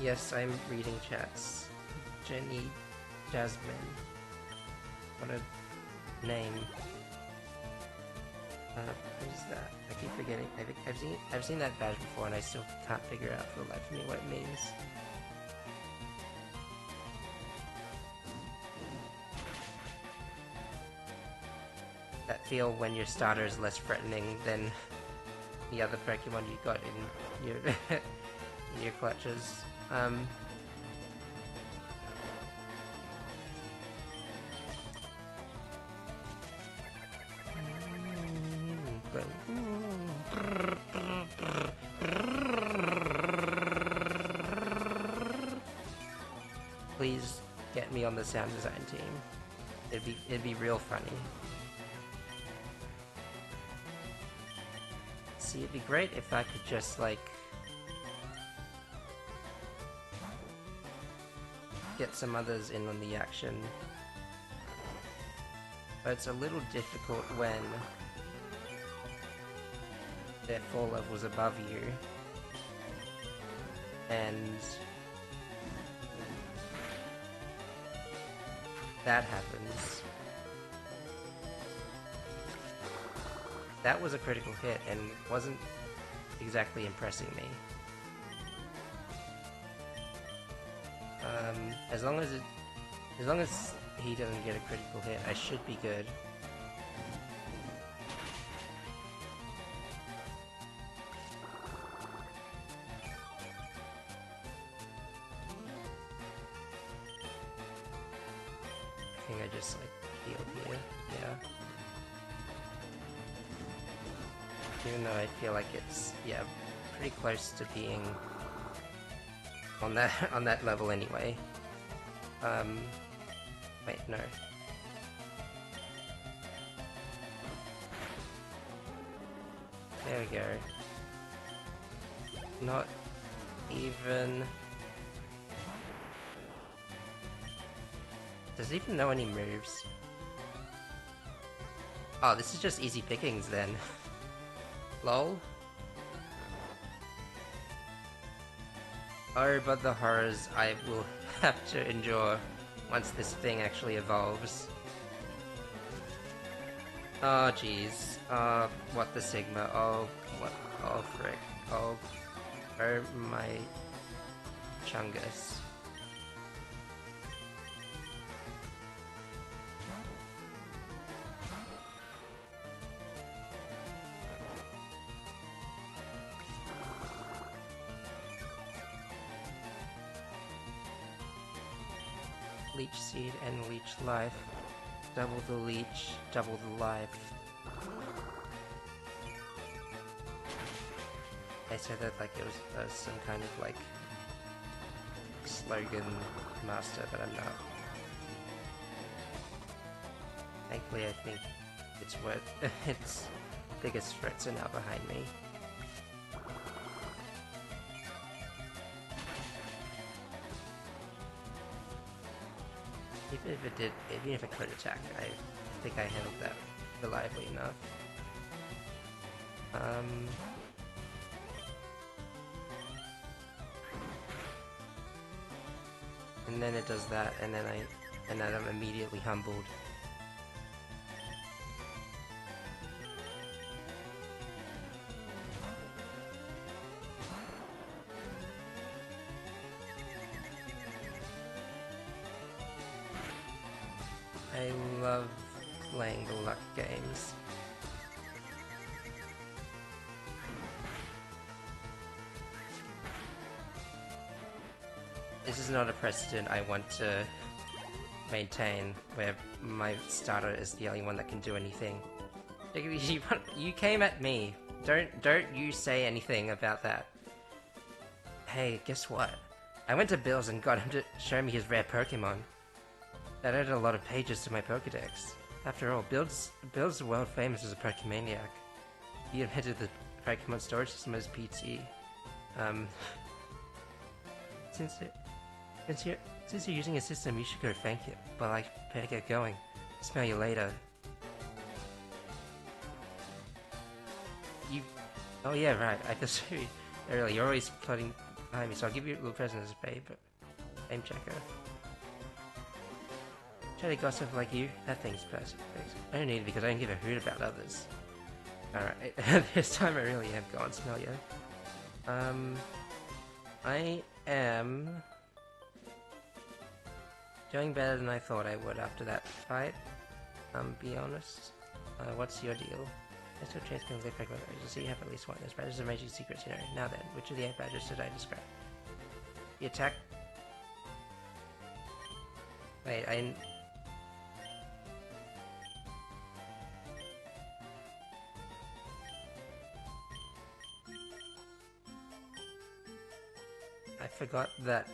S1: Yes, I'm reading chats. Jenny Jasmine. What a name. What is that? I keep forgetting. I think I've seen that badge before and I still can't figure out for the life of me what it means. That feel when your starter is less threatening than the other Pokemon you got in your in your clutches. Please get me on the sound design team. It'd be real funny. See, it'd be great if I could just, like, get some others in on the action. But it's a little difficult when their 4 levels above you. And that happens. That was a critical hit and wasn't exactly impressing me. As long as he doesn't get a critical hit, I should be good. I think I just, like, heal here. Yeah. Even though I feel like it's, yeah, pretty close to being on that level anyway. Wait, no. There we go. Not even... Does it even know any moves? Oh, this is just easy pickings then. Lol. Oh, but the horrors I will have to endure once this thing actually evolves. Oh, jeez. What the Sigma? Oh, what? Oh, frick. Oh my Chungus. Leech Seed and Leech Life. Double the Leech, double the life. I said that like it was some kind of like slogan master, but I'm not. Thankfully, I think it's worth its biggest threats are now behind me. Even if it could attack, I think I handled that reliably enough. And then it does that, and then I'm immediately humbled. love playing the luck games. This is not a precedent I want to maintain, where my starter is the only one that can do anything. You came at me. Don't you say anything about that. Hey, guess what? I went to Bill's and got him to show me his rare Pokémon. That added a lot of pages to my Pokédex. After all, Bill's world famous as a Pokemaniac. He invented the Pokemon storage system as PT. Since you're using a system, you should go thank him. But I better get going. Smell you later. Oh yeah, right. I just saw you earlier. You're always plotting behind me, so I'll give you a little present as a favor. Aim checker. Try to gossip like you? That thing's perfect. I don't need it because I don't give a hoot about others. Alright, this time I really am gone, smell you. I am doing better than I thought I would after that fight. Be honest. What's your deal? I still chase can live regular badges, so you have at least one. Those badges are amazing secrets, you know. Now then, which of the 8 badges should I describe? The attack... Wait, I forgot that,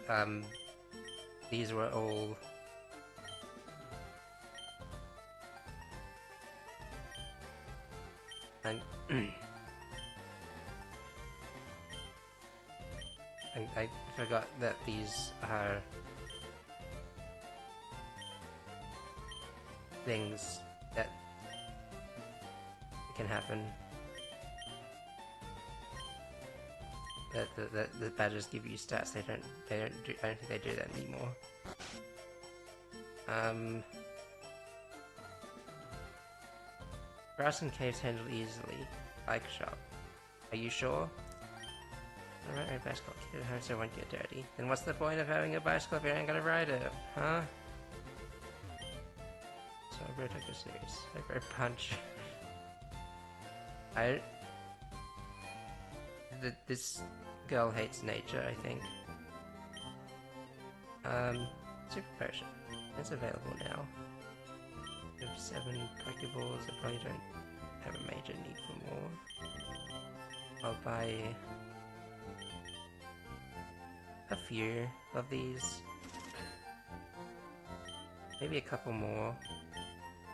S1: these were all... I forgot that these are things that can happen. That the badges give you stats. I don't think they do that anymore. Grass and caves handled easily. Bike shop. Are you sure? Alright, my bicycle kit at home so it won't get dirty. Then what's the point of having a bicycle if you ain't gonna ride it? Huh? So I took a serious. I punch. This girl hates nature, I think. Super potion. It's available now. I have 7 Pokeballs. I probably don't have a major need for more. I'll buy a few of these. Maybe a couple more.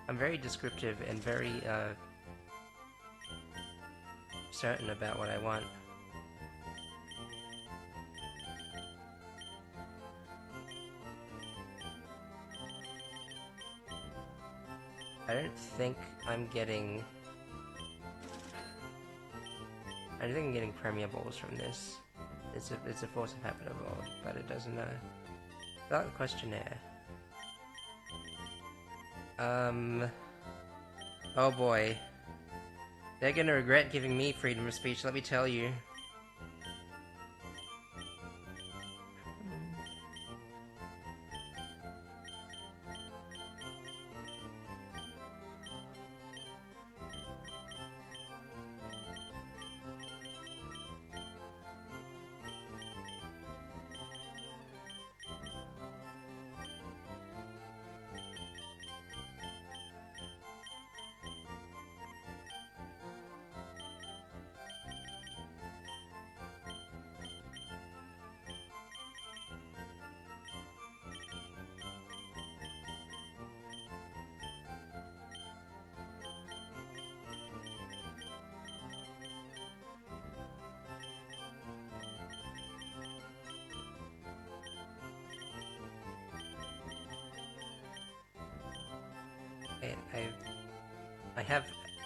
S1: I'm very descriptive and very certain about what I want. I don't think I'm getting Premier Balls from this. It's a force of habit evolved, but it doesn't fill out the questionnaire. Oh boy. They're gonna regret giving me freedom of speech, let me tell you.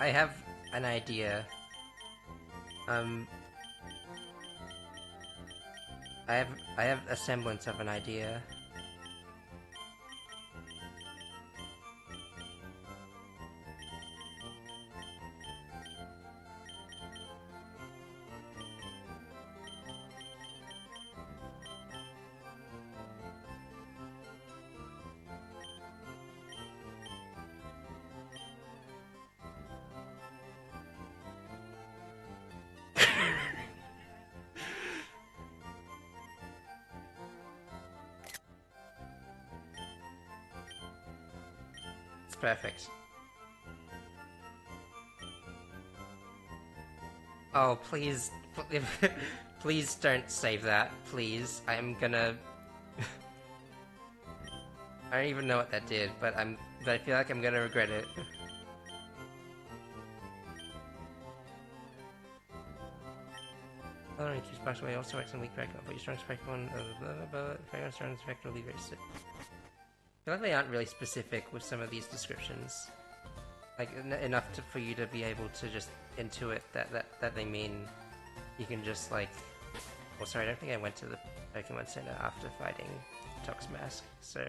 S1: I have an idea. I have a semblance of an idea. perfect. Oh, please, please don't save that, please. I'm gonna... I don't even know what that did, but I feel like I'm gonna regret it. I don't need to use Sparks away, also works on weak Pokemon, but your strongest Pokemon, Pokemon strongest effect will be very sick. I feel like they aren't really specific with some of these descriptions. Like, enough for you to be able to just intuit that they mean you can just, like... Well, sorry, I don't think I went to the Pokemon Center after fighting Toxmask, so...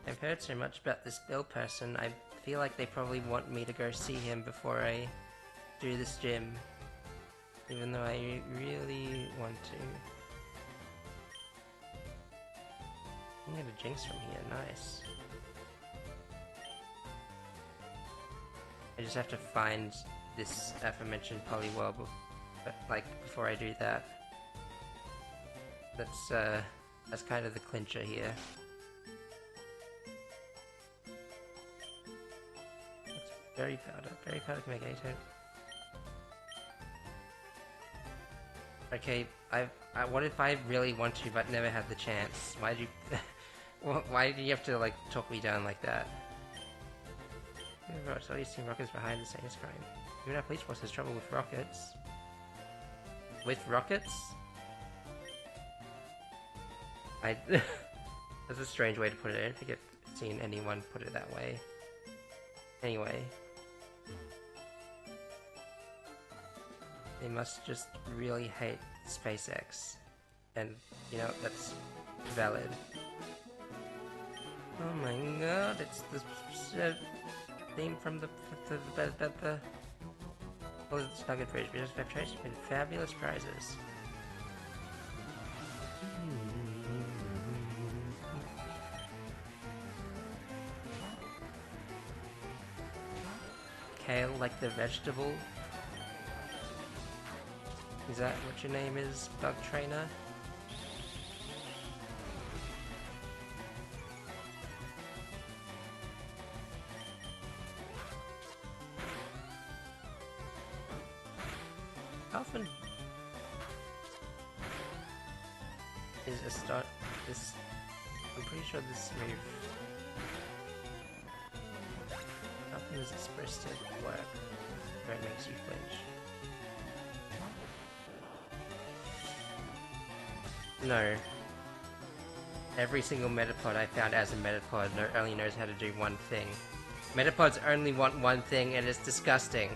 S1: I've heard so much about this Bill person, I feel like they probably want me to go see him before I do this gym. Even though I really want to. I can get a Jinx from here, nice. I just have to find this aforementioned Poliwhirl, before I do that. That's kind of the clincher here. Berry powder. Berry powder can make any type. Okay, what if I really want to but never had the chance? Why do you... why do you have to, like, talk me down like that? I've already seen rockets behind the same screen. Even our police force has trouble with rockets. With rockets? That's a strange way to put it. I don't think I've seen anyone put it that way. Anyway. They must just really hate SpaceX. And, you know, that's valid. Oh my god, it's the theme from the well, it's not good for because I've tried to win fabulous prizes. Kale, like the vegetable? Is that what your name is, Bug Trainer? How often is a start this? I'm pretty sure this move. How often is it supposed to work where it makes you flinch? No. Every single Metapod I found as a Metapod only knows how to do one thing. Metapods only want one thing, and it's disgusting.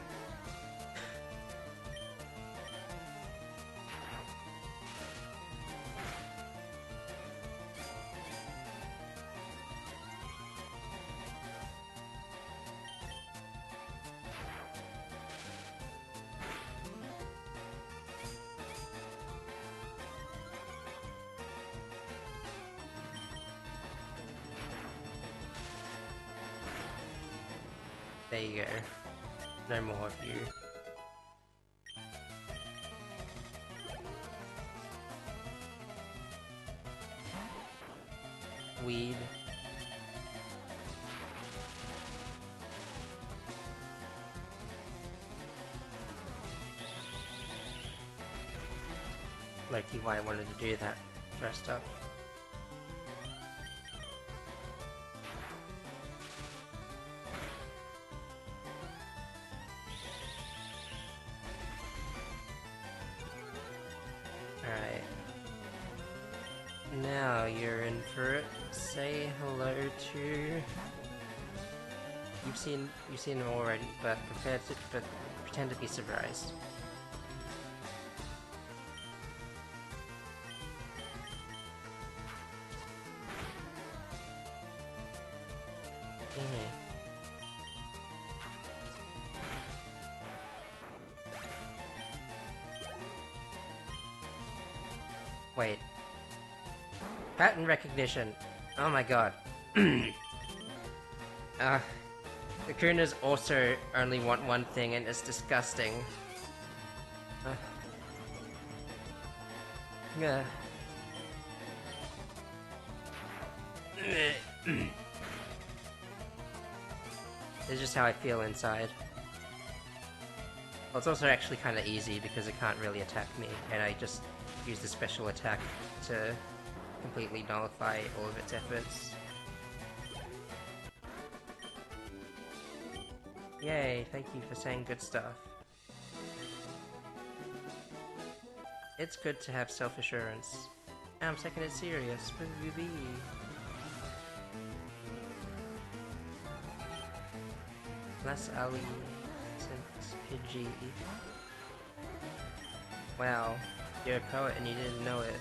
S1: There you go. No more of you. Weed. Loki, why I wanted to do that first up. Alright. Now you're in for it. Say hello to... You've seen him already, but pretend to be surprised. Wait. Pattern recognition. Oh my god. The Kunas also only want one thing, and it's disgusting. Yeah. It's just how I feel inside. Well, it's also actually kind of easy because it can't really attack me, and I just use the special attack to completely nullify all of its efforts. Yay, thank you for saying good stuff. It's good to have self-assurance. I'm taking it serious. Less Ali since Pidgey. Wow, you're a poet and you didn't know it.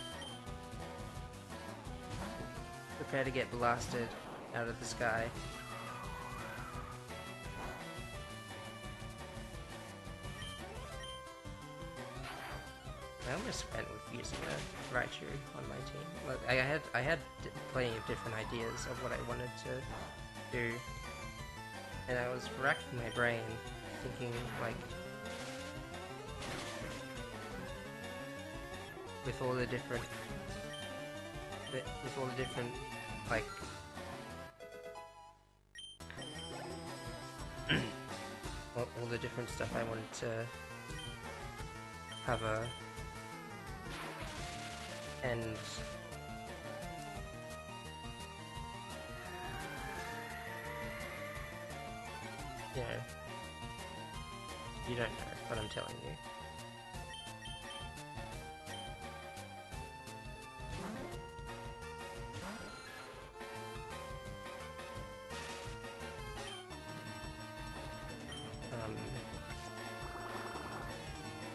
S1: Prepare to get blasted out of the sky. I almost went with using a Raichu on my team. Look, I had plenty of different ideas of what I wanted to do, and I was racking my brain, thinking like, with all the different like all the different stuff I wanted to cover. And you know, you don't know, but I'm telling you.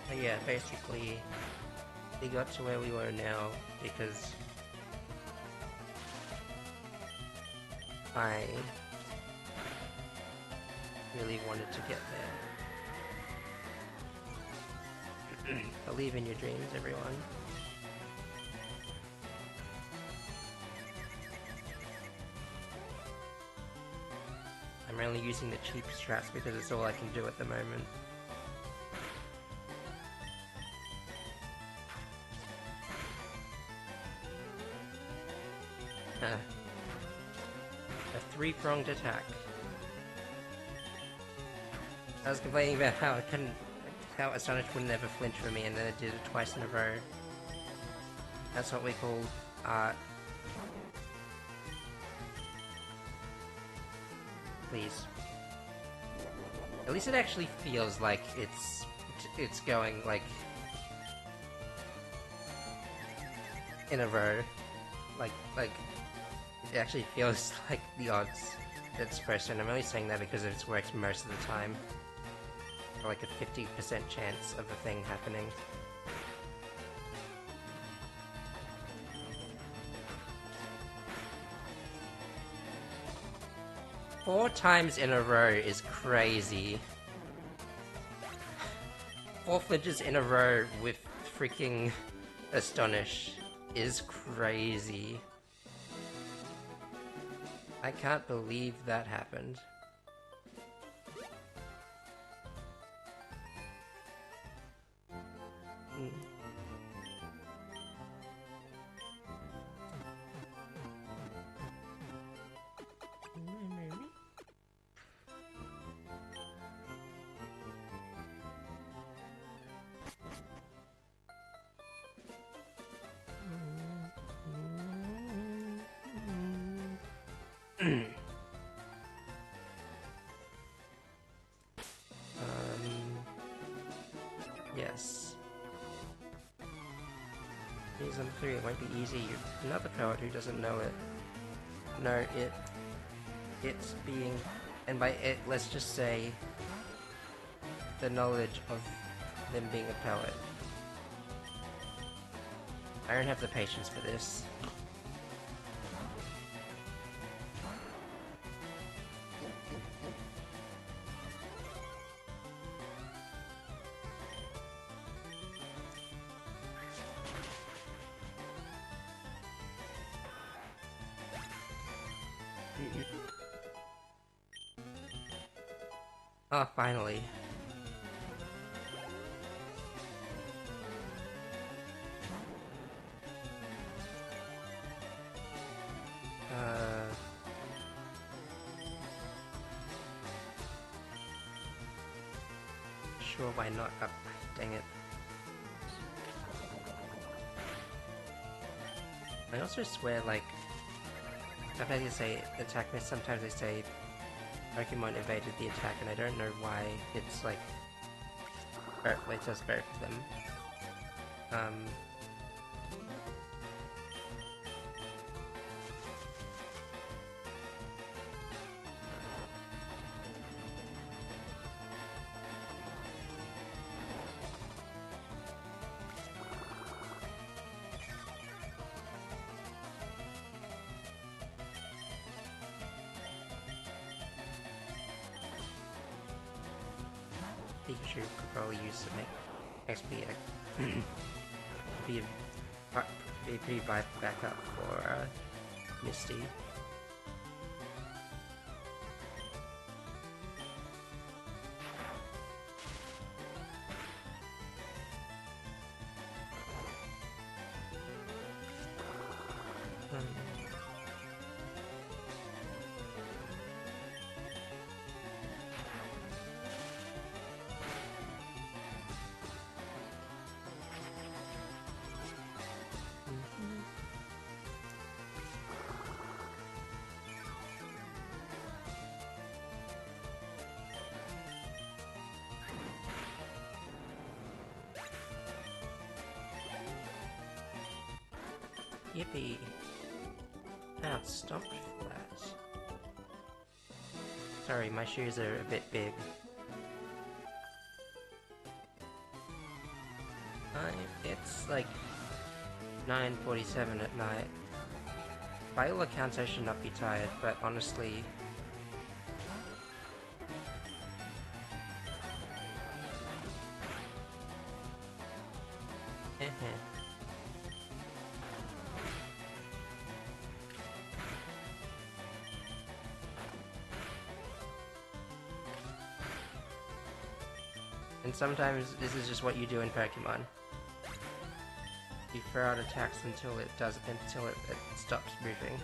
S1: But yeah, basically, we got to where we were now because I really wanted to get there. Believe in your dreams, everyone. I'm only using the cheap strats because it's all I can do at the moment. A three-pronged attack. I was complaining about how Astonish would never flinch for me, and then it did it twice in a row. That's what we call art. Please. At least it actually feels like it's going like in a row. Like it actually feels like the odds it's supposed to, and I'm only saying that because it's worked most of the time. For like a 50% chance of a thing happening. Four times in a row is crazy. 4 flinches in a row with freaking Astonish is crazy. I can't believe that happened. Yes. Season 3, it won't be easy. You're another poet who doesn't know it. No, it's being, and by it, let's just say the knowledge of them being a poet. I don't have the patience for this. Oh, finally. Sure, why not? Oh, dang it. I also swear, like, sometimes they say attack miss, sometimes they say Pokemon evaded the attack, and I don't know why it's like, it does both of them. Pikachu could probably use some XP. be a pretty bad backup for Misty. Yippee! Now stop that. Sorry, my shoes are a bit big. It's like 9:47 at night. By all accounts I should not be tired, but honestly... And sometimes this is just what you do in Pokemon. You throw out attacks until it stops moving.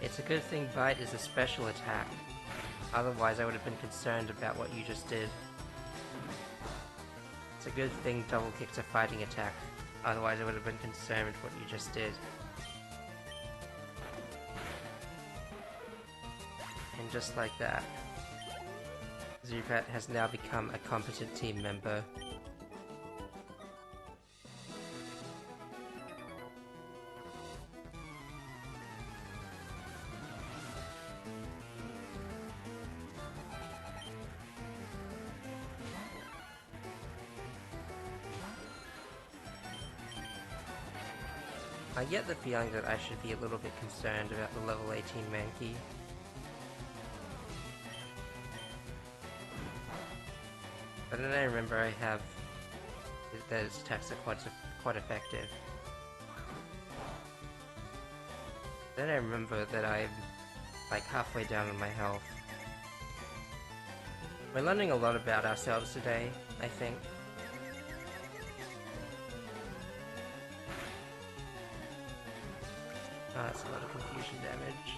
S1: It's a good thing Bite is a special attack. Otherwise I would have been concerned about what you just did. It's a good thing Double Kick's a fighting attack. Otherwise I would have been concerned with what you just did. And just like that, Zubat has now become a competent team member. I get the feeling that I should be a little bit concerned about the level 18 Mankey. But then I remember I have that its attacks are quite effective. Then I remember that I'm like halfway down on my health. We're learning a lot about ourselves today, I think. Oh, that's a lot of confusion damage.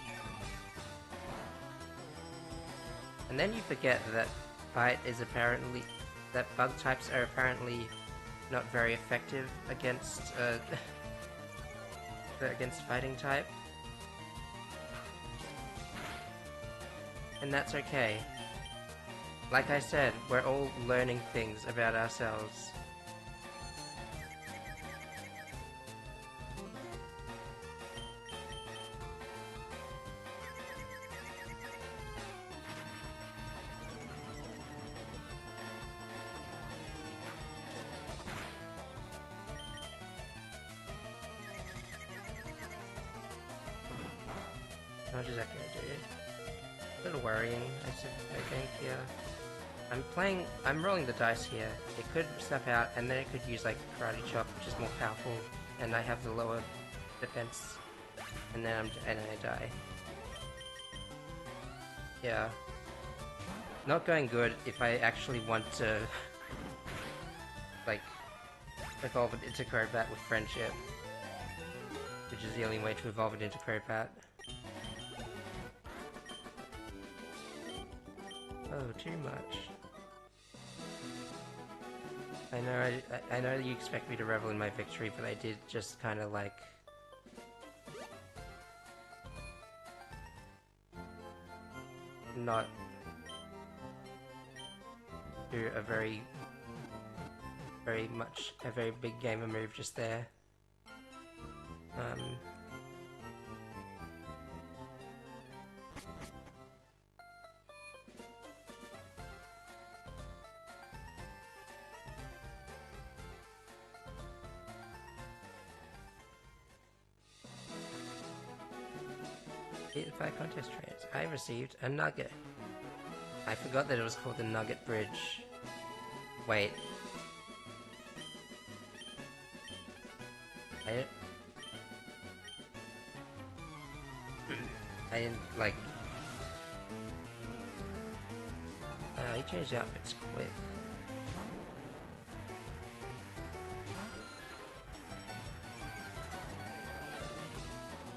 S1: And then you forget that Bite is apparently... that bug types are apparently not very effective against, against fighting type. And that's okay. Like I said, we're all learning things about ourselves. How much is that gonna do? A little worrying, I think, yeah. I'm rolling the dice here. It could snap out, and then it could use like Karate Chop, which is more powerful, and I have the lower defense, and then I die. Yeah. Not going good if I actually want to, like, evolve it into Crobat with Friendship. Which is the only way to evolve it into Crobat. Oh, too much. I know you expect me to revel in my victory, but I did just kind of like... not do a very big gamer move just there. By contest trains, I received a nugget. I forgot that it was called the Nugget Bridge. Wait. I didn't like... he changed outfits quick.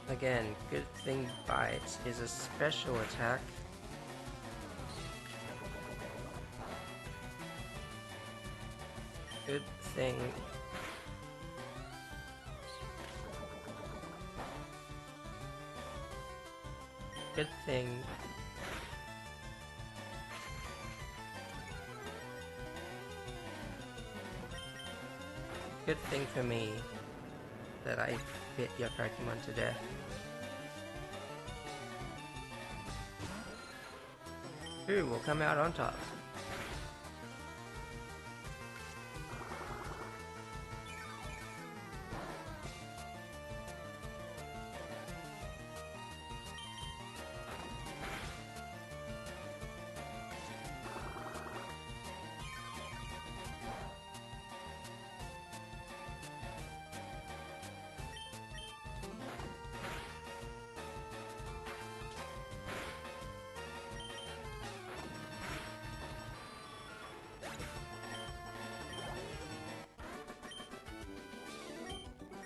S1: Again, good thing Bite is a special attack. Good thing. Good thing. Good thing for me that I bit your Pokemon to death. Who will come out on top?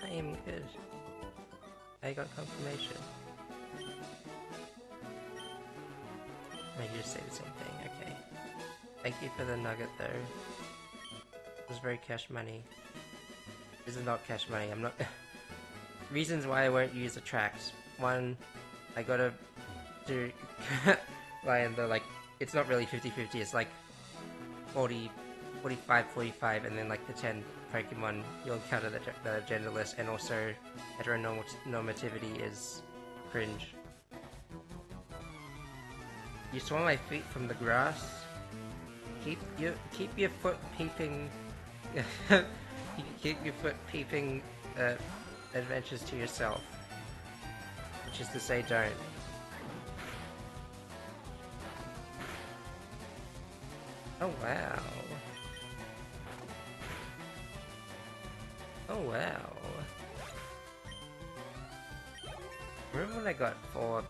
S1: I am good. I got confirmation. I just say the same thing, okay. Thank you for the nugget though. It was very cash money. This is not cash money, I'm not... Reasons why I won't use attracts. One, I gotta do... like, it's not really 50-50, it's like 40, 45, 45, and then like the 10 Pokemon you'll encounter that are genderless, and also heteronormativity is cringe. You saw my feet from the grass? Keep your foot peeping... keep your foot peeping adventures to yourself. Which is to say, don't. Oh wow. Oh wow. Remember when I got 4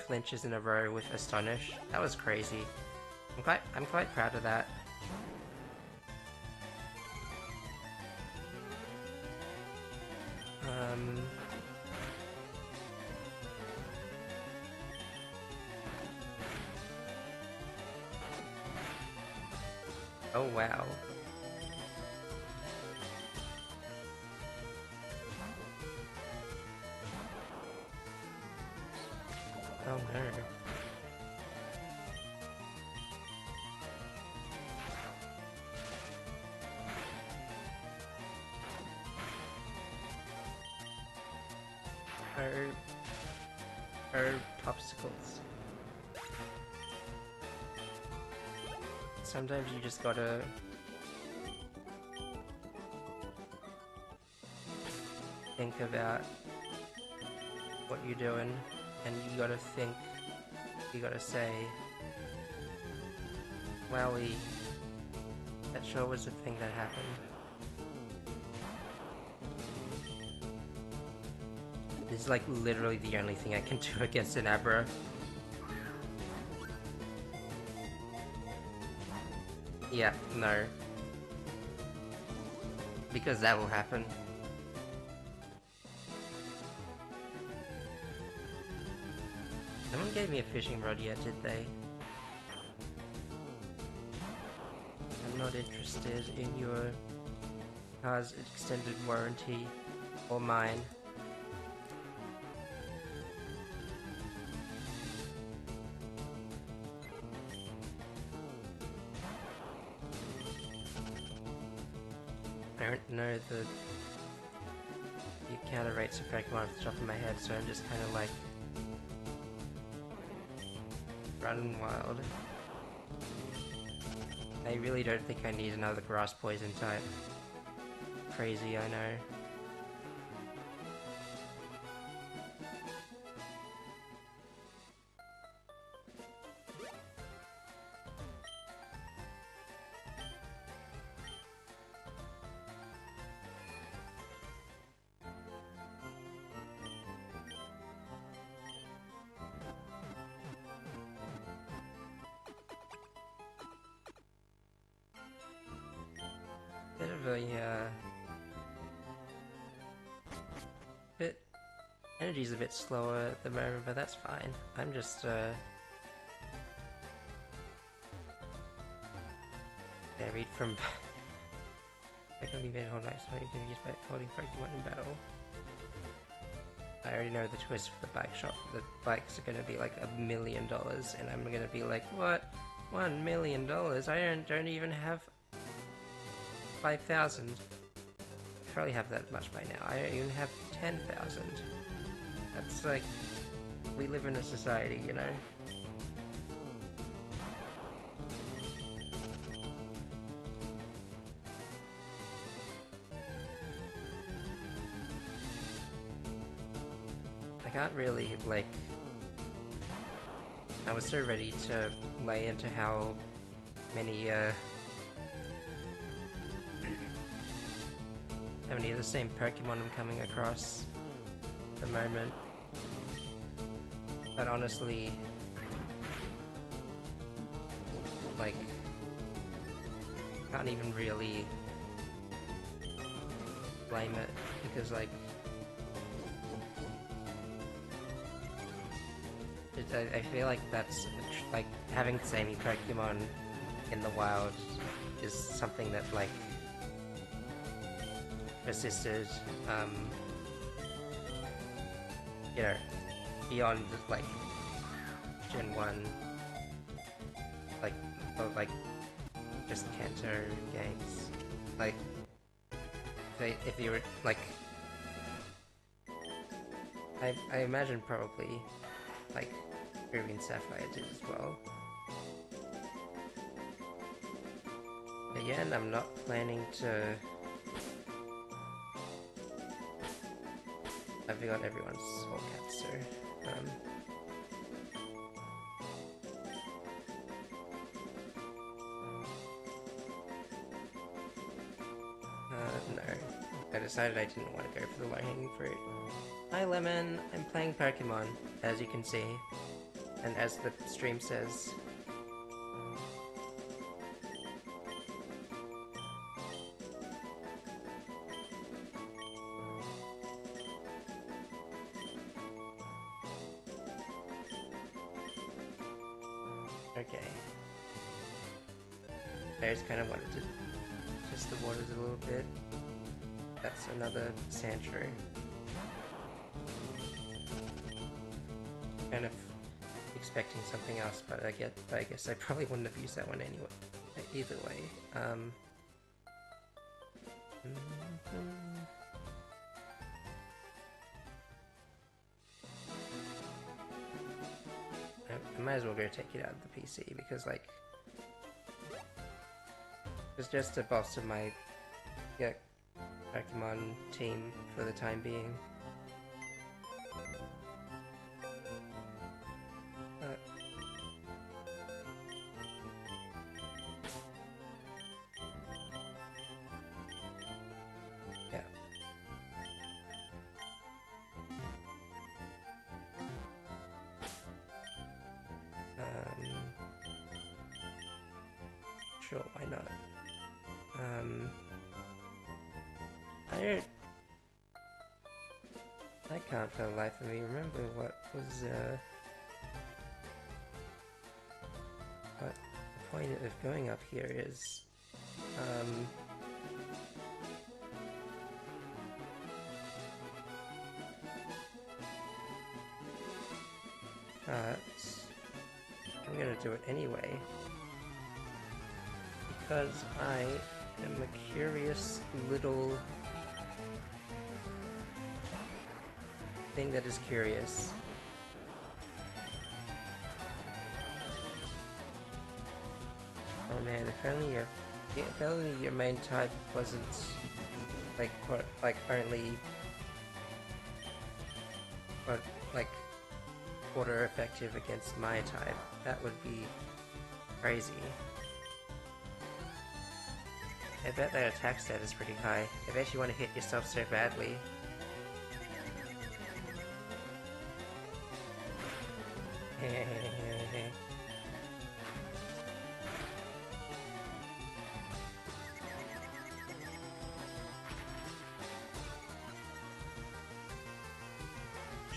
S1: flinches in a row with Astonish? That was crazy. I'm quite proud of that. Oh wow. Oh no. Herb popsicles. Sometimes you just gotta think about what you're doing, and you gotta think, you gotta say, wowie, that sure was a thing that happened. This is like literally the only thing I can do against an Abra. Yeah, no. Because that will happen. No one gave me a fishing rod yet, did they? I'm not interested in your car's extended warranty or mine. I don't know the encounter rates of Pokemon off the top of my head, so I'm just kind of like running wild. I really don't think I need another grass poison type. Crazy, I know. Bit of a, energy's a bit slower at the moment, but that's fine. I'm just, varied from... I can be made whole life, so you can use by holding Pokemon in battle. I already know the twist for the bike shop. The bikes are gonna be like $1 million, and I'm gonna be like, what? $1 million? I don't even have 5,000. I probably have that much by now. I don't even have 10,000. That's like, we live in a society, you know? I can't really, like... I was so ready to lay into how many, how many of the same Pokemon I'm coming across at the moment. But honestly, like, can't even really blame it, because like, I feel like that's, like, having the same Pokemon in the wild is something that, like, persisted, you know, beyond, like, Gen 1, like, of, like, just Kanto games. Like, if you were, like, I imagine probably, like, Ruby and Sapphire did as well. Again, I'm not planning to... I forgot everyone's Soul Cat, so... no. I decided I didn't want to go for the low-hanging fruit. Hi Lemon, I'm playing Pokémon, as you can see. And as the stream says... Okay. I just kind of wanted to test the waters a little bit. That's another Sandshrew. Kind of expecting something else, but I guess I probably wouldn't have used that one anyway. Either way. I might as well go take it out of the PC because, like, it's just to bolster my Pokemon team for the time being. Sure, why not? I don't... I can't for the life of me remember what was, what the point of going up here is. But I'm gonna do it anyway. Because I am a curious little thing that is curious. Oh man, if only your main type wasn't only quarter effective against my type, that would be crazy. I bet that attack stat is pretty high. I bet you want to hit yourself so badly.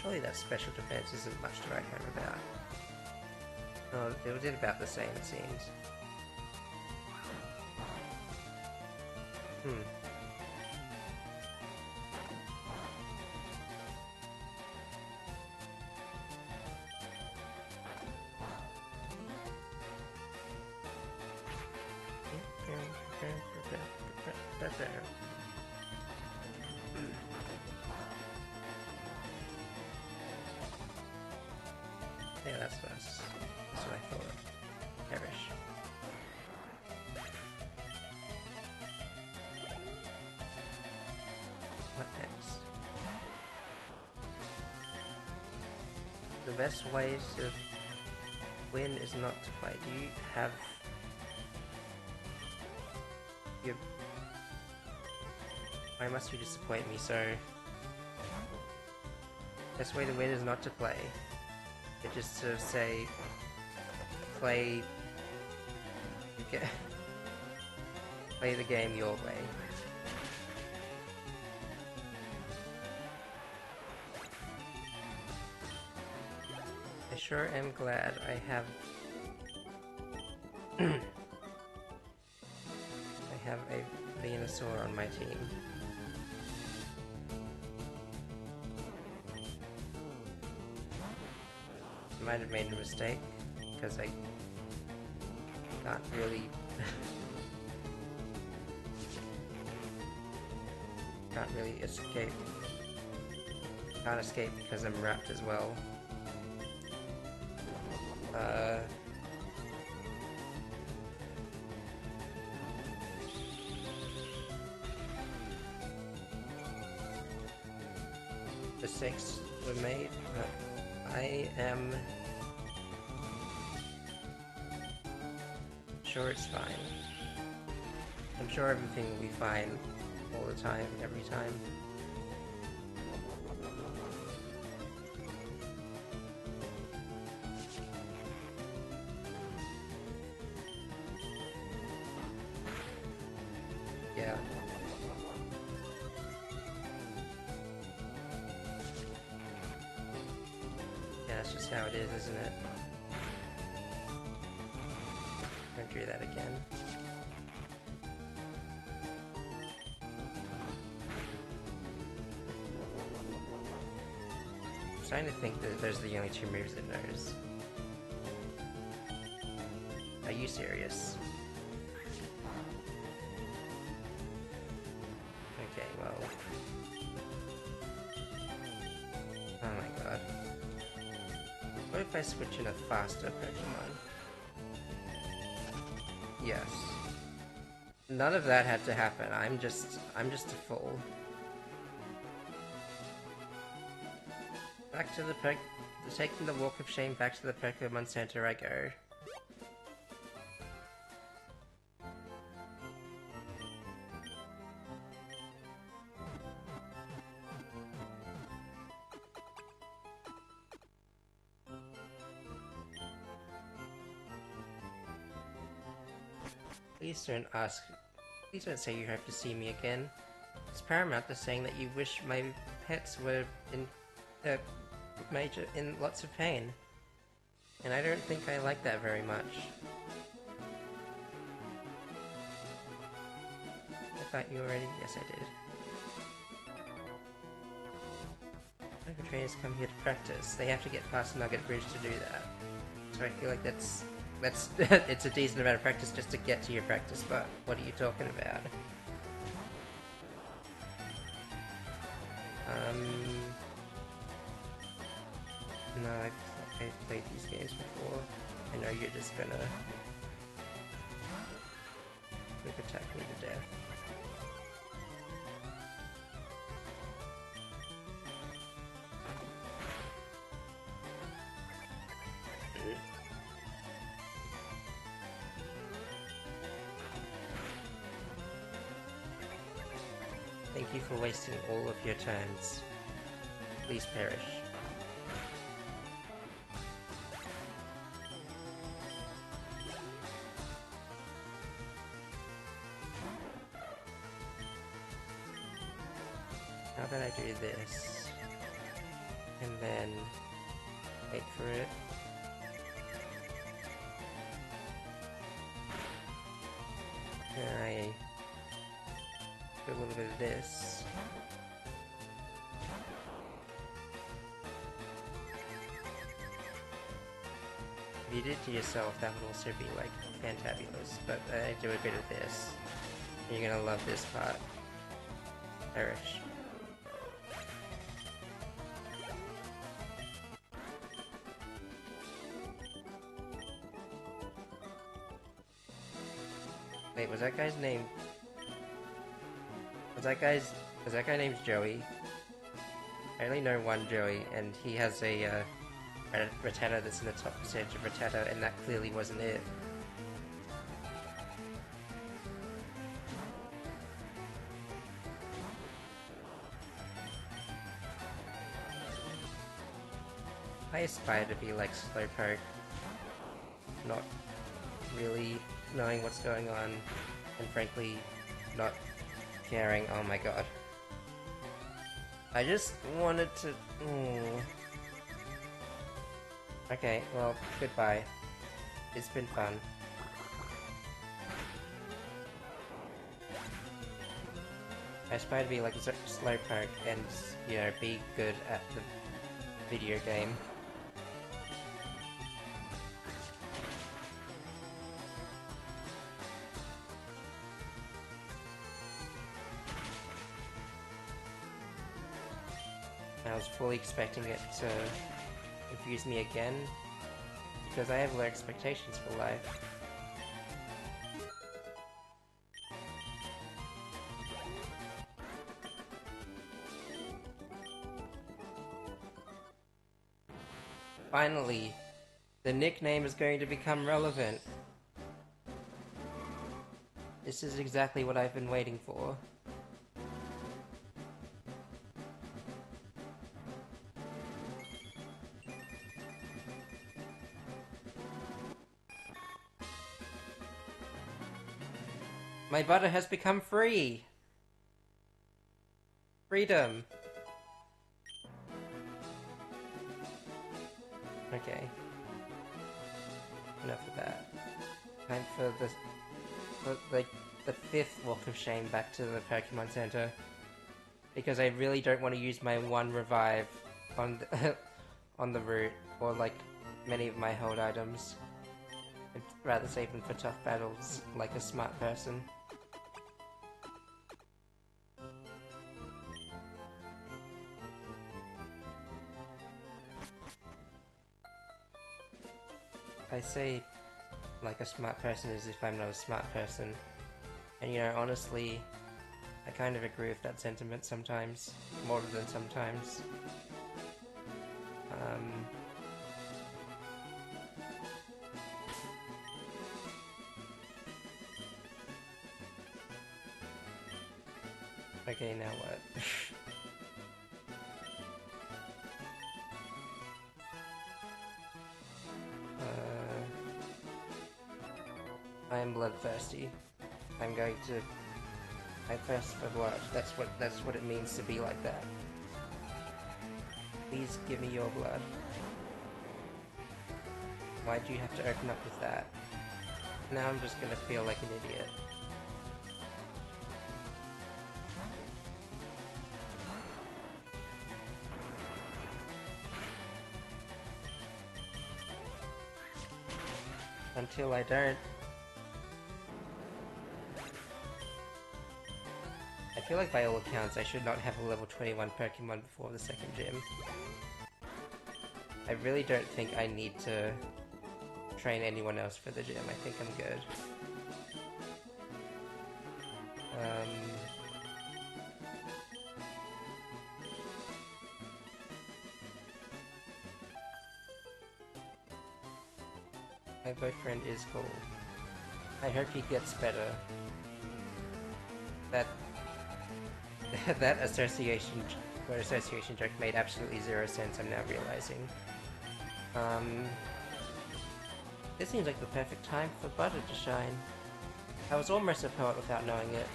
S1: Surely that special defense isn't much to write home about. Oh, it did about the same, it seems. Yeah, that's what I thought. Perish. What next? The best way to win is not to play. Do you have your... Why must you disappoint me so? Best way to win is not to play. It's just to say, play the game your way. I sure am glad I have I have a Venusaur on my team. I might have made a mistake because I can't really escape. Can't escape because I'm wrapped as well. Mistakes were made, but I am sure it's fine. I'm sure everything will be fine all the time, every time. Yeah. Yeah, that's just how it is, isn't it? Don't do that again. I'm starting to think that those are the only two moves it knows. Are you serious? Okay, well... Oh my god. What if I switch in a faster Pokemon? Yes. None of that had to happen. I'm just a fool. Back to the taking the walk of shame back to the Pokemon Center I go. Please don't ask. Please don't say you hope to see me again. It's paramount to saying that you wish my pets were in lots of pain. And I don't think I like that very much. I thought you already... Yes, I did. Whenever trainers come here to practice, they have to get past Nugget Bridge to do that. So I feel like that's it's a decent amount of practice just to get to your practice spot. What are you talking about? No, I've played these games before. I know you're just gonna quick attack me to death. Thank you for wasting all of your turns. Please perish. How about I do this? And then wait for it. And I do a little bit of this. If you did it to yourself, that would also be like fantabulous. But I do a bit of this. You're gonna love this part. Perish. Wait, was that guy's name? Was that guy named Joey? I only know one Joey, and he has a Rattata that's in the top percentage of Rattata, and that clearly wasn't it. I aspire to be like Slowpoke, not really knowing what's going on, and frankly, not caring. Oh my god. I just wanted to... Okay, well, goodbye. It's been fun. I aspire to be like a Slowpoke and, you know, be good at the video game. I was fully expecting it to confuse me again, because I have low expectations for life. Finally, the nickname is going to become relevant. This is exactly what I've been waiting for. My butter has become free! Freedom! Okay. Enough of that. Time for the fifth Walk of Shame back to the Pokemon Center. Because I really don't want to use my one revive on the, on the route, or like many of my hold items. I'd rather save them for tough battles, like a smart person. I say like a smart person as if I'm not a smart person. And you know, honestly, I kind of agree with that sentiment sometimes, more than sometimes. Okay, now what? I am bloodthirsty. I'm going to... I thirst for blood. That's what it means to be like that. Please give me your blood. Why do you have to open up with that? Now I'm just gonna feel like an idiot. Until I don't. I feel like by all accounts I should not have a level 21 Pokemon before the second gym. I really don't think I need to train anyone else for the gym. I think I'm good. My boyfriend is cool. I hope he gets better. That association joke made absolutely zero sense, I'm now realizing. This seems like the perfect time for butter to shine. I was almost a poet without knowing it.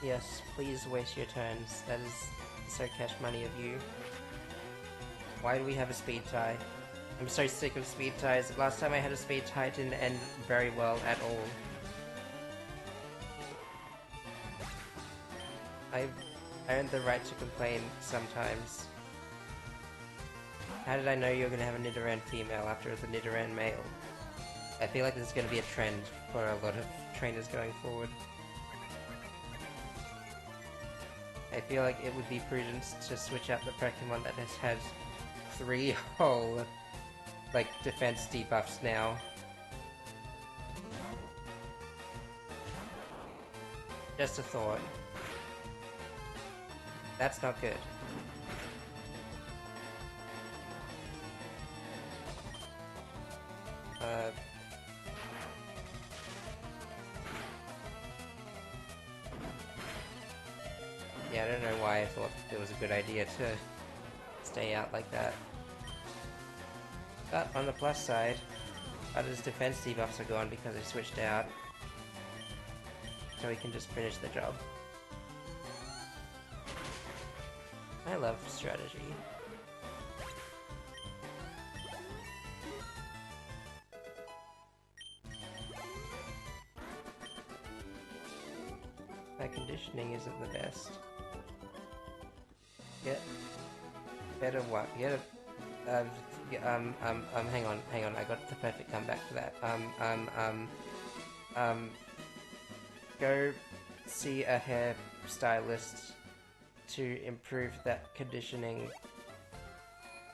S1: Yes, please waste your turns. That is so cash money of you. Why do we have a speed tie? I'm so sick of speed ties. Last time I had a speed tie didn't end very well at all. I earned the right to complain sometimes. How did I know you were going to have a Nidoran female after it was a Nidoran male? I feel like this is going to be a trend for a lot of trainers going forward. I feel like it would be prudent to switch out the Pokemon that has had 3 whole, like, defense debuffs now. Just a thought. That's not good. Yeah, I don't know why I thought it was a good idea to stay out like that. But on the plus side, Butter's defense debuffs are gone because I switched out. So we can just finish the job. I love strategy. My conditioning isn't the best. Get better what? Get a hang on, I got the perfect comeback for that. Go see a hairstylist to improve that conditioning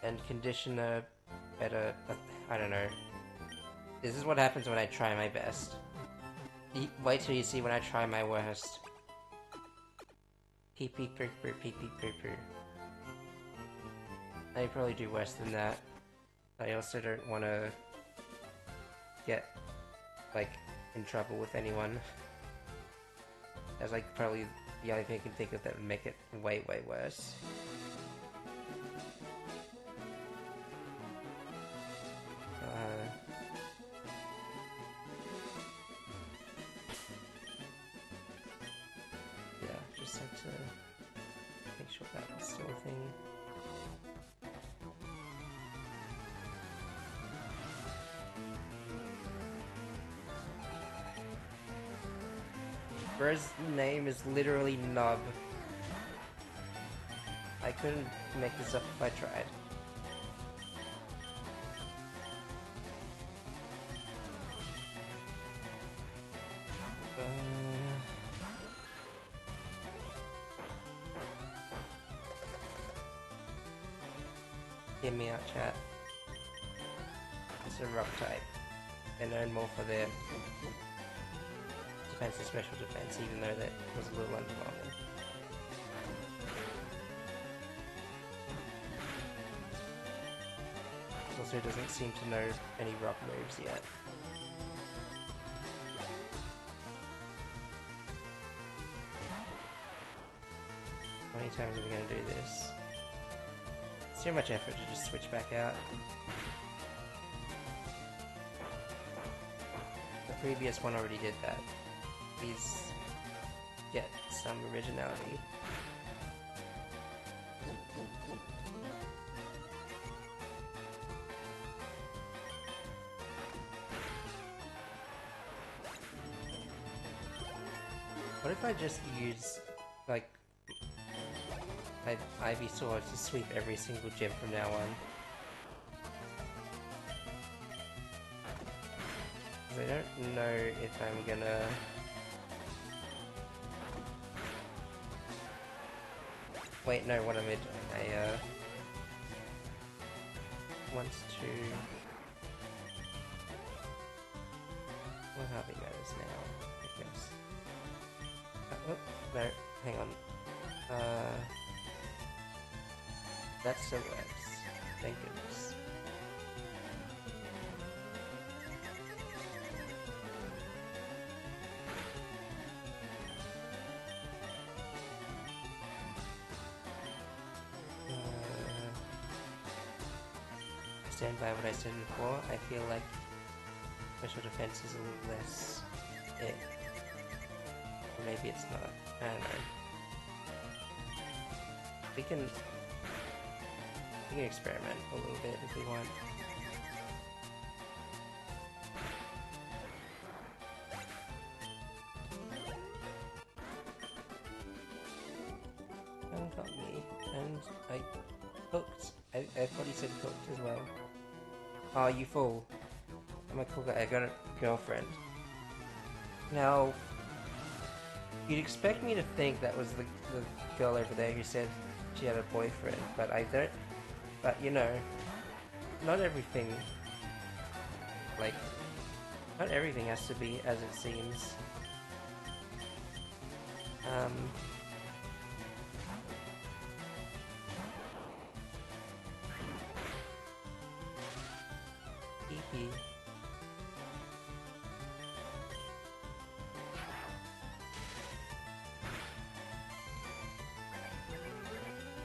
S1: and conditioner better. I don't know. This is what happens when I try my best. Wait till you see when I try my worst. Pee pee poo poo pee pee poo poo. I probably do worse than that. I also don't want to get, like, in trouble with anyone. That's, like, probably the only thing I can think of that would make it way, way worse. Yeah, just have to make sure that's still a thing. Bro's name is literally Nub. I couldn't make this up if I tried. Hear me out, chat. It's a rock type. They're known more for their defense and special defense, even though that was a little underwhelming. Also doesn't seem to know any rock moves yet. How many times are we gonna do this? It's too much effort to just switch back out. The previous one already did that. Please get some originality. What if I just use, like, my Ivy Sword to sweep every single gym from now on? I don't know if I'm gonna... Wait, no, what am I doing? I, want to... Well, hardly matters now, I guess. Oh, no, hang on. That still works. Thank goodness. Stand by what I said before. I feel like special defense is a little less... Or maybe it's not. I don't know. We can experiment a little bit if we want. Don't got me. And I cooked. I thought he said cooked as well. Oh, you fool. I'm a cool guy. I got a girlfriend. Now, you'd expect me to think that was the girl over there who said she had a boyfriend, but I don't. But you know, not everything has to be as it seems.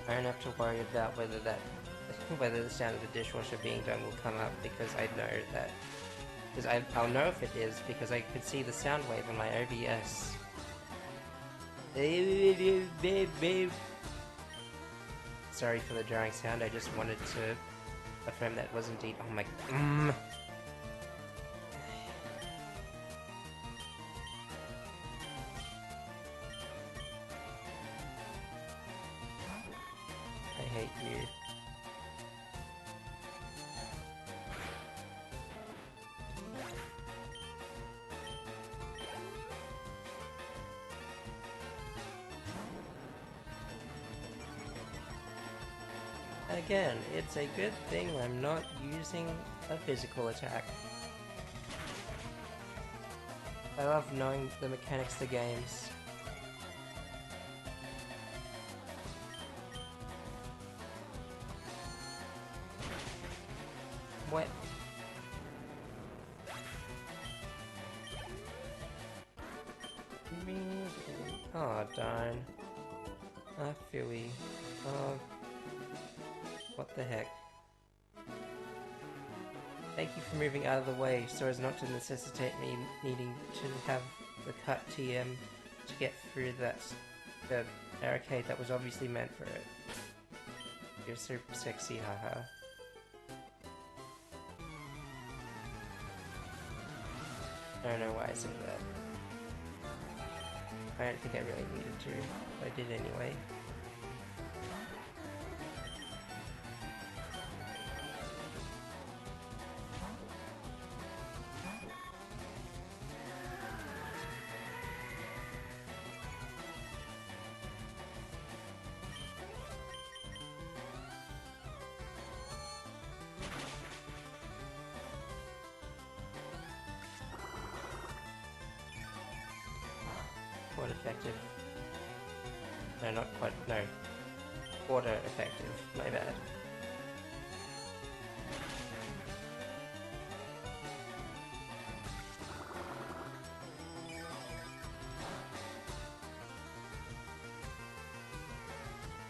S1: I don't have to worry about whether the sound of the dishwasher being done will come up, because I know that. Because I'll know if it is, because I could see the sound wave on my OBS. Sorry for the jarring sound, I just wanted to affirm that was indeed. Oh my. I hate you. Again, it's a good thing I'm not using a physical attack. I love knowing the mechanics of the games. What? Oh darn. Ah, phooey. Oh. What the heck? Thank you for moving out of the way so as not to necessitate me needing to have the cut TM to get through the barricade that was obviously meant for it. You're so sexy, haha. I don't know why I said that. I don't think I really needed to, but I did anyway. Quite effective. No, not quite. No. Quarter effective. My bad.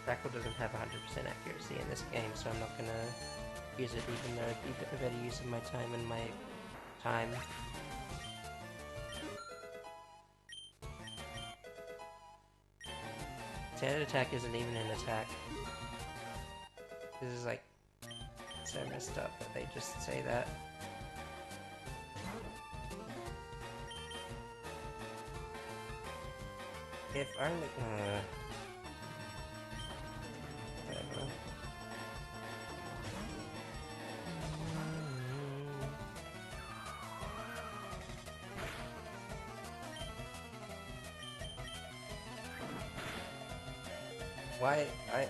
S1: Crackle doesn't have 100% accuracy in this game, so I'm not gonna use it even though it'd be a better use of my time and my time. Standard attack isn't even an attack. This is like so messed up that they just say that. If only... whatever.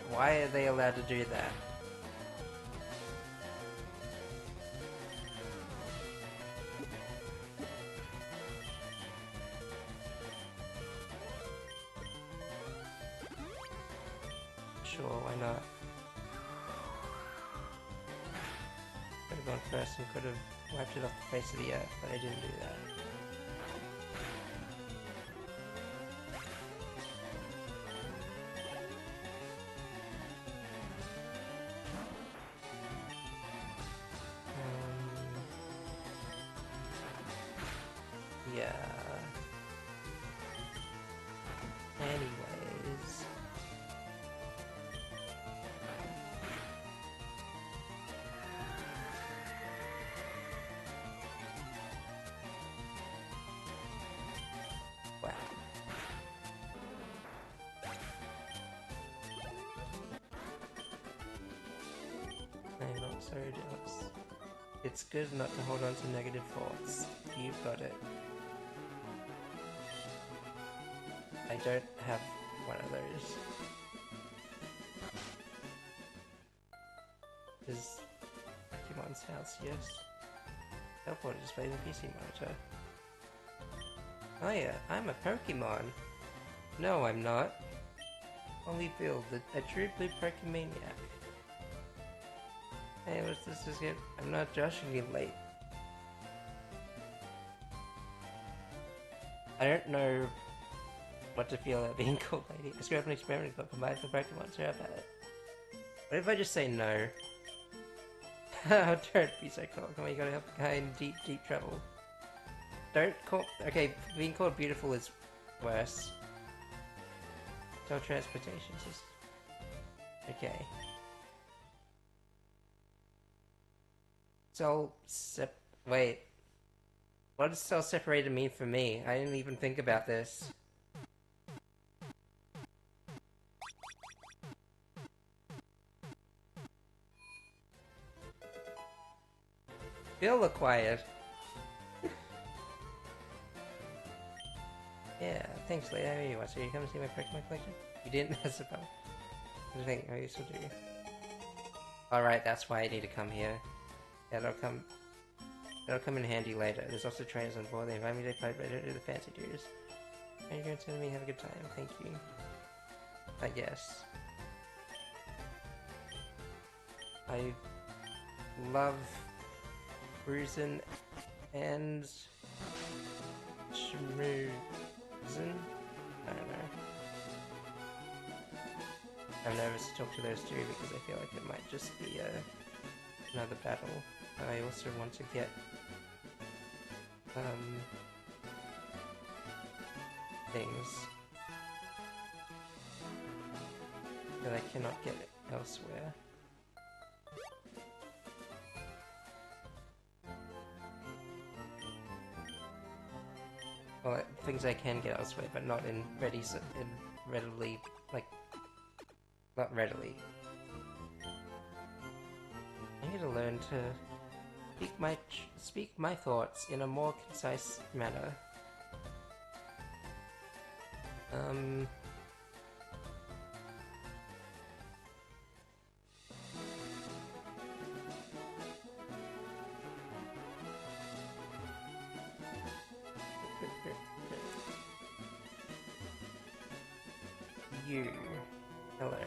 S1: Why are they allowed to do that? Sure, why not? Could have gone first and could have wiped it off the face of the earth, but I didn't do that. Yeah. Anyways. Wow. I'm not so jealous. It's good not to hold on to negative thoughts. You've got it. I don't have one of those. Is Pokemon's house, yes. Teleport display the PC monitor. Oh yeah, I'm a Pokemon. No, I'm not. Only Bill, a true blue Pokemaniac. Hey, what's this again? I'm not joshing you late. I don't know what to feel about being called lady. I screw up an experiment but combined for Pokemon, so how about it? What if I just say no? Oh, don't be so cold. Come on, you gotta help a guy in deep trouble. Don't call... Okay, being called beautiful is worse. Teletransportation system. Okay. Wait. What does cell separated mean for me? I didn't even think about this. Bill acquired. Yeah, thanks, Leah. How are you? So you come to see my Pokemon collection? You didn't, I suppose. What do you think? I used to do. Alright, that's why I need to come here. Yeah, that'll come in handy later. There's also trainers on board. They invite me to play, but I don't do the fancy duties. And you're going to tell me have a good time. Thank you. I guess. I love cruising and schmoozing. I don't know. I'm nervous to talk to those two because I feel like it might just be another battle. I also want to get things that I cannot get elsewhere. Well, things I can get elsewhere, but not in readily, like, not readily. I need to learn to speak my thoughts in a more concise manner. You. Hello.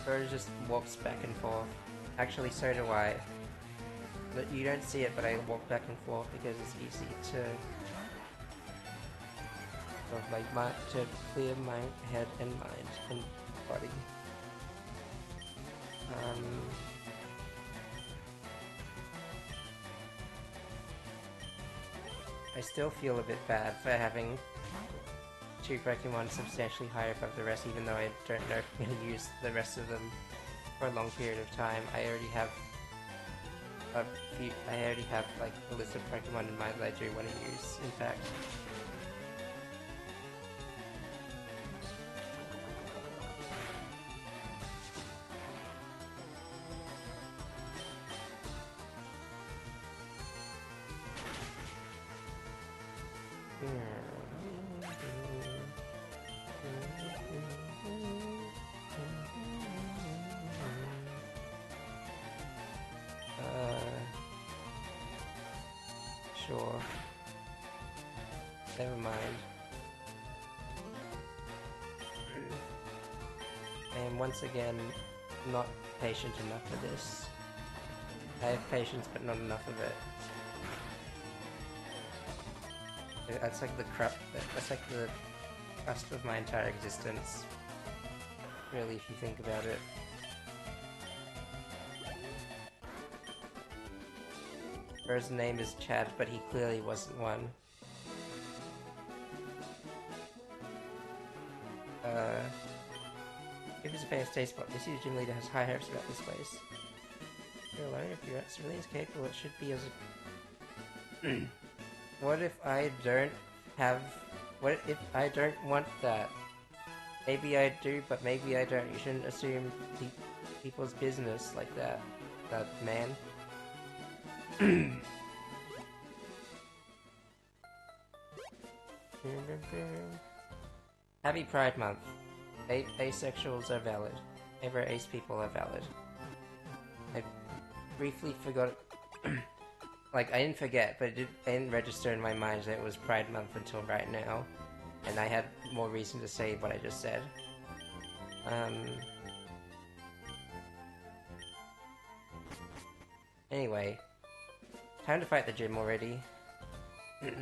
S1: Rose just walks back and forth. Actually, so do I. But you don't see it, but I walk back and forth because it's easy to of like to clear my head and mind and body. I still feel a bit bad for having two Pokemon substantially higher above the rest, even though I don't know if I'm going to use the rest of them for a long period of time. I already have like a list of Pokemon in mind that I do want to use, in fact. Sure. Never mind. I am once again not patient enough for this. I have patience, but not enough of it. That's like the that's like the crust of my entire existence. Really, if you think about it. His name is Chad, but he clearly wasn't one. If it's a famous day spot, this year's gym leader has high hopes about this place. You're alone if you're really as capable it should be as a... What if I don't have... What if I don't want that? Maybe I do, but maybe I don't. You shouldn't assume people's business like that, man. Happy Pride Month. Asexuals are valid. Ever ace people are valid. I briefly forgot... like, I didn't forget, but it didn't register in my mind that it was Pride Month until right now. And I had more reason to say what I just said. Anyway. Time to fight the gym already. You're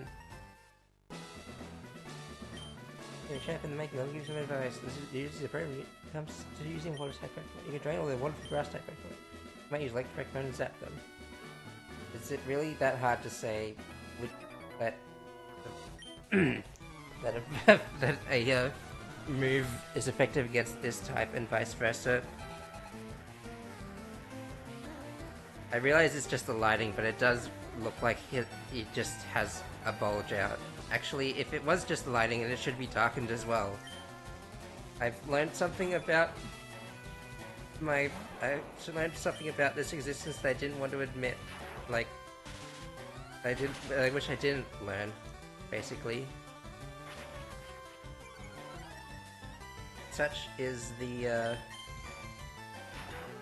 S1: a champ in the making, I'll give you some advice. This is appropriate when it comes to using water type Pokemon. You can drain all the water from grass type Pokemon. You might use electric Pokemon and zap them. Is it really that hard to say that that a move is effective against this type and vice versa? I realize it's just the lighting, but it does look like it just has a bulge out. Actually, if it was just the lighting, then it should be darkened as well. I've learned something about this existence that I didn't want to admit. Like, I wish I didn't learn, basically. Such is the,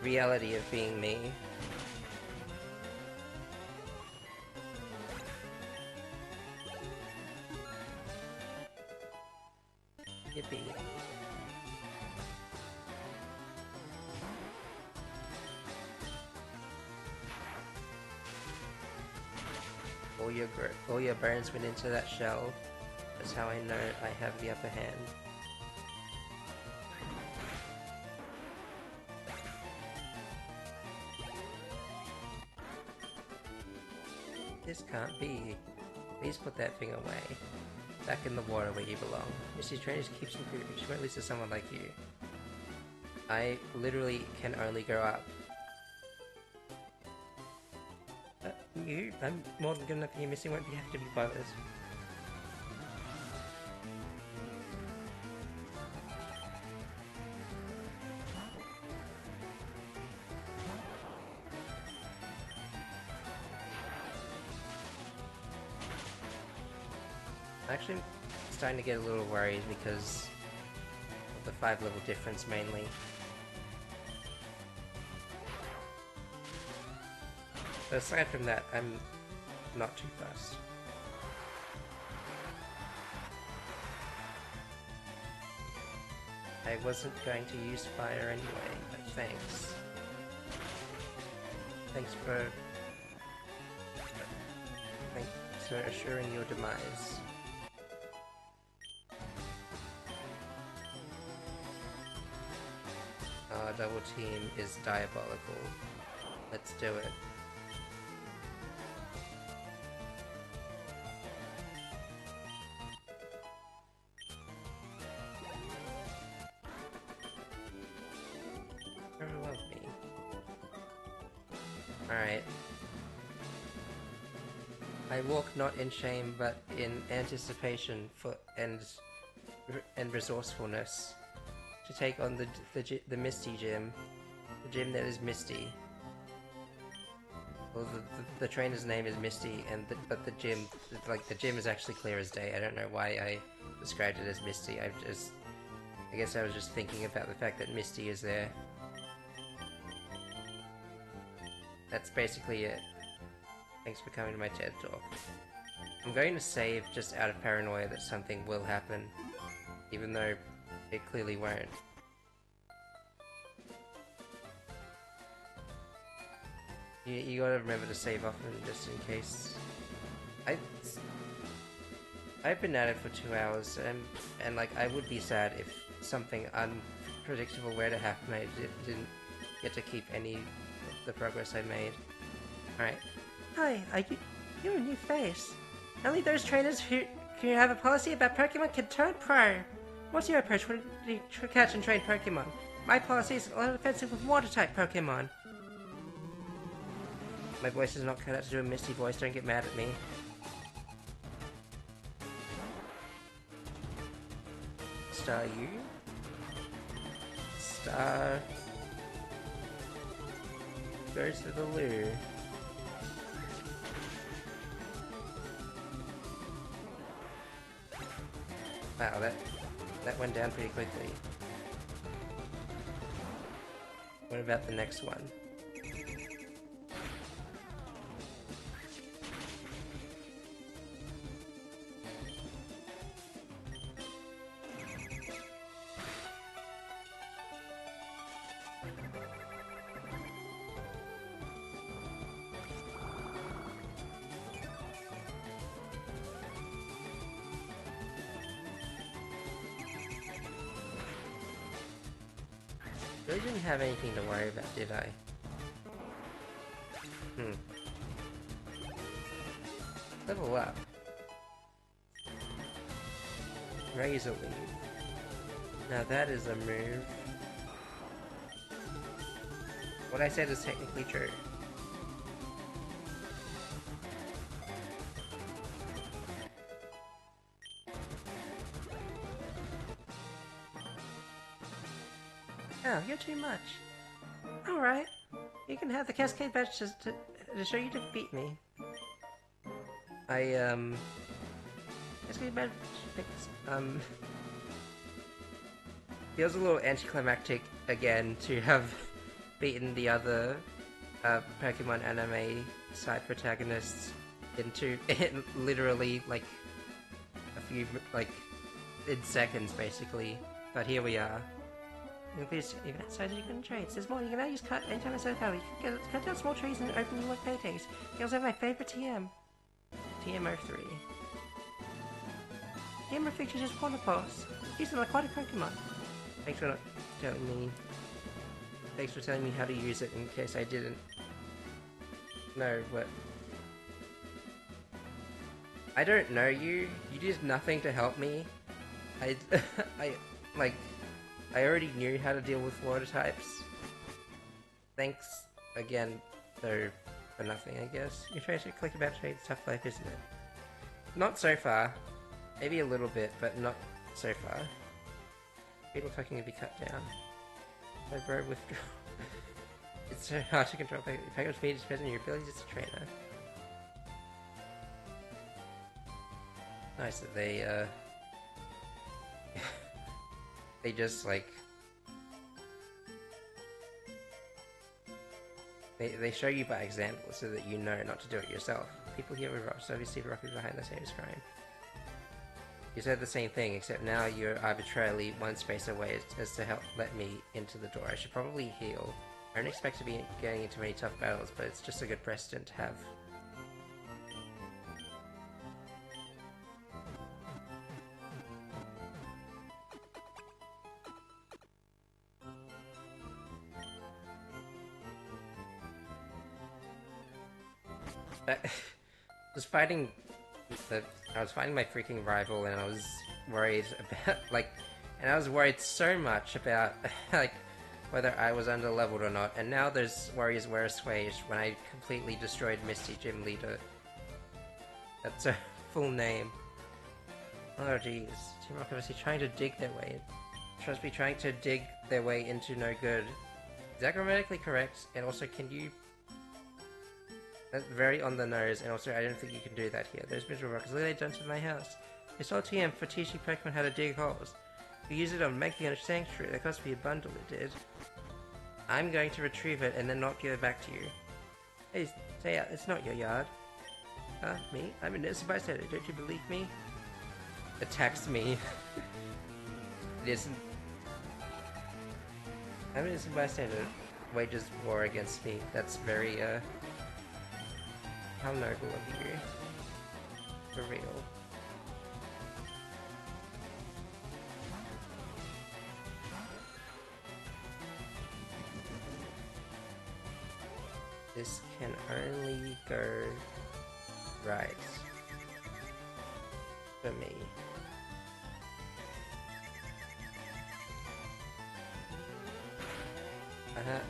S1: reality of being me. Yippee. All your bones went into that shell. That's how I know I have the upper hand. This can't be. Please put that thing away. Back in the water where you belong. Mrs. Trainers keeps improving. She won't lose to someone like you. I literally can only grow up. I'm more than good enough for you. Missy won't have to be bothered. Actually, I'm starting to get a little worried because of the 5-level difference mainly. But aside from that, I'm not too fussed. I wasn't going to use fire anyway, but thanks. Thanks for assuring your demise. a double team is diabolical. Let's do it. Never loved me. Alright. I walk not in shame, but in anticipation for and resourcefulness to take on the Misty Gym, the gym that is Misty. Well, the trainer's name is Misty, but the gym, like the gym is actually clear as day. I don't know why I described it as Misty. I guess I was just thinking about the fact that Misty is there. That's basically it. Thanks for coming to my TED Talk. I'm going to save just out of paranoia that something will happen, even though it clearly won't. You gotta remember to save often, just in case. I've been at it for 2 hours, and like, I would be sad if something unpredictable were to happen. I didn't get to keep any of the progress I made. Alright. Hi, you're a new face. Only those trainers who have a policy about Pokemon can turn pro. What's your approach when you catch and train Pokemon? My policy is a lot offensive with water-type Pokemon. My voice is not cut out to do a Misty voice, don't get mad at me. Star you? Star... goes to the loo. Wow, that went down pretty quickly. What about the next one? I didn't have anything to worry about, did I? Level up. Razor Leaf. Now that is a move. What I said is technically true. Oh, you're too much. Alright. You can have the Cascade Badge to show you to beat me. Cascade Badge... feels a little anticlimactic again to have beaten the other Pokemon anime side protagonists in literally, like, a few, like, in seconds, basically. But here we are. Even outside you can trade. There's more. You can now use cut anytime it's available. You can cut down small trees and open new paytags. You also have my favorite TM. TM03. TM features just water pulse. Used an aquatic Pokemon. Thanks for telling me. Thanks for telling me how to use it in case I didn't know what. I don't know you. You did nothing to help me. I already knew how to deal with water types. Thanks again, though, for nothing, I guess. You try to click about trade, it's tough life, isn't it? Not so far. Maybe a little bit, but not so far. People talking to be cut down. My bro withdraw. It's so hard to control Pokemon speed depends on your abilities as a trainer. Nice that they, they just, like... They show you by example so that you know not to do it yourself. People here with rocks obviously the rock is behind the same crime. You said the same thing, except now you're arbitrarily one space away as to help let me into the door. I should probably heal. I don't expect to be getting into many tough battles, but it's just a good precedent to have. I was fighting the I was fighting my freaking rival, and I was worried about and I was worried so much about like whether I was underleveled or not. And now those worries were assuaged when I completely destroyed Misty Gym Leader. That's her full name. Oh jeez, Team Rocket obviously trying to dig their way. Trust me, trying to dig their way into no good. Is that grammatically correct? And also, can you... That's very on the nose, and also I don't think you can do that here. Those miserable rockers, look what they've done to my house. They sold TM for teaching Pokemon how to dig holes. You use it on making a sanctuary, that cost me a bundle, it did. I'm going to retrieve it and then not give it back to you. Hey, stay out, it's not your yard. Huh? Me? I'm an innocent bystander, don't you believe me? Attacks me. It isn't... I'm an innocent bystander, wages war against me. That's very, how noble of you. For real. This can only go right for me. Uh-huh.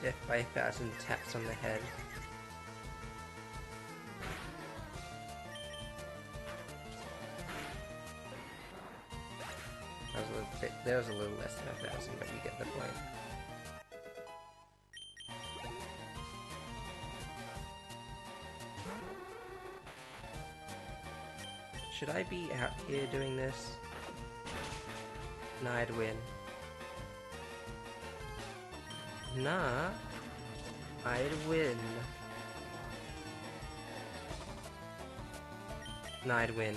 S1: Death by 1,000 taps on the head. There was a little less than 1,000, but you get the point. Should I be out here doing this? Nah, I'd win. Nah, I'd win. Nah, I'd win.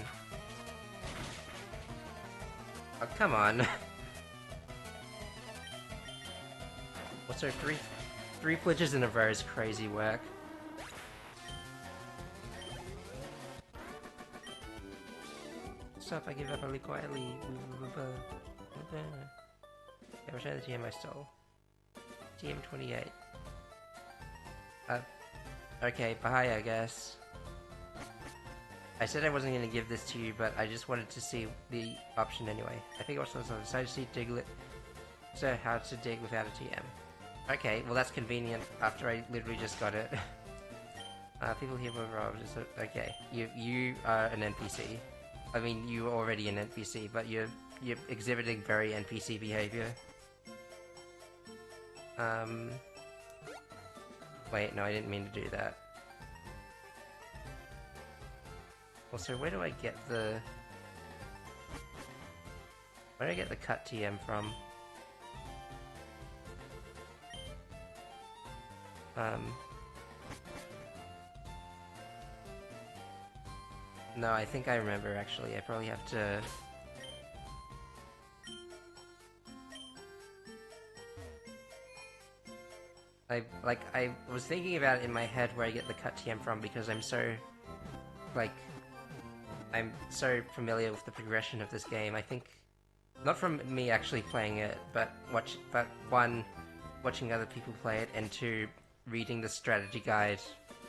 S1: Oh, come on. What's our three glitches in a row is crazy work. Stop, I give up really quietly. Yeah, which other TM I stole? TM 28. Okay, bye, I guess. I said I wasn't going to give this to you, but I just wanted to see the option anyway. I think I was on the side to see Diglett. So, how to dig without a TM. Okay, well that's convenient after I literally just got it. People here were robbed. Okay, you are an NPC. I mean, you're already an NPC, but you're exhibiting very NPC behavior. Wait, no, I didn't mean to do that. Also, where do I get the... Where do I get the cut TM from? No, I think I remember actually. I probably have to... I was thinking about it in my head where I get the cut TM from because I'm so... I'm so familiar with the progression of this game. I think... Not from me actually playing it, but watching other people play it, and two, reading the strategy guide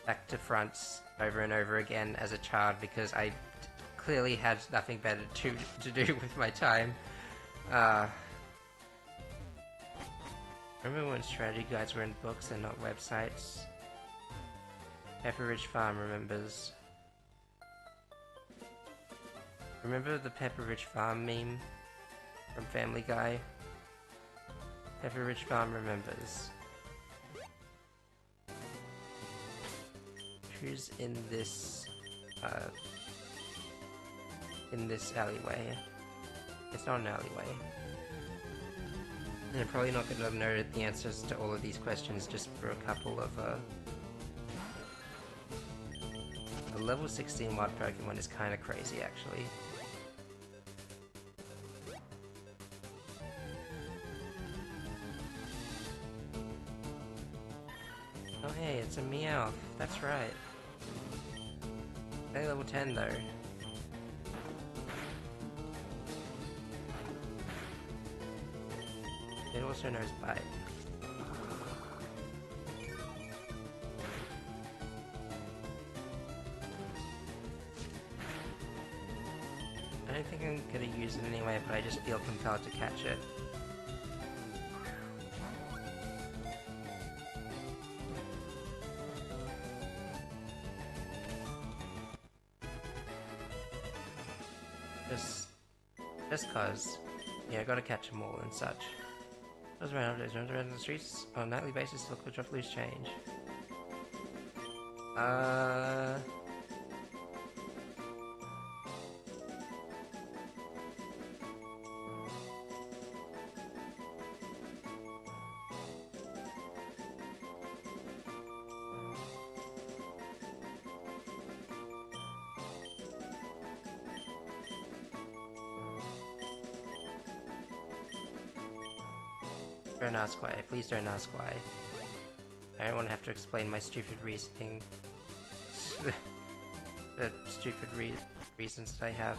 S1: back to fronts over and over again as a child because I clearly had nothing better to do with my time. Remember when strategy guides were in books and not websites? Pepperidge Farm remembers. Remember the Pepperidge Farm meme from Family Guy? Pepperidge Farm remembers. Who's in this alleyway? It's not an alleyway. And I'm probably not going to know the answers to all of these questions just for a couple of, a level 16 wild Pokemon is kinda crazy, actually. Oh hey, it's a Meowth, that's right. Only level 10 though. It also knows bite. I don't think I'm gonna use it anyway, but I just feel compelled to catch it. Just cause. Yeah, I gotta catch them all and such. Those random days, runs around the streets on a nightly basis to look for drop loose change. Don't ask why. Please don't ask why. I don't want to have to explain my stupid reasoning. The stupid reasons that I have.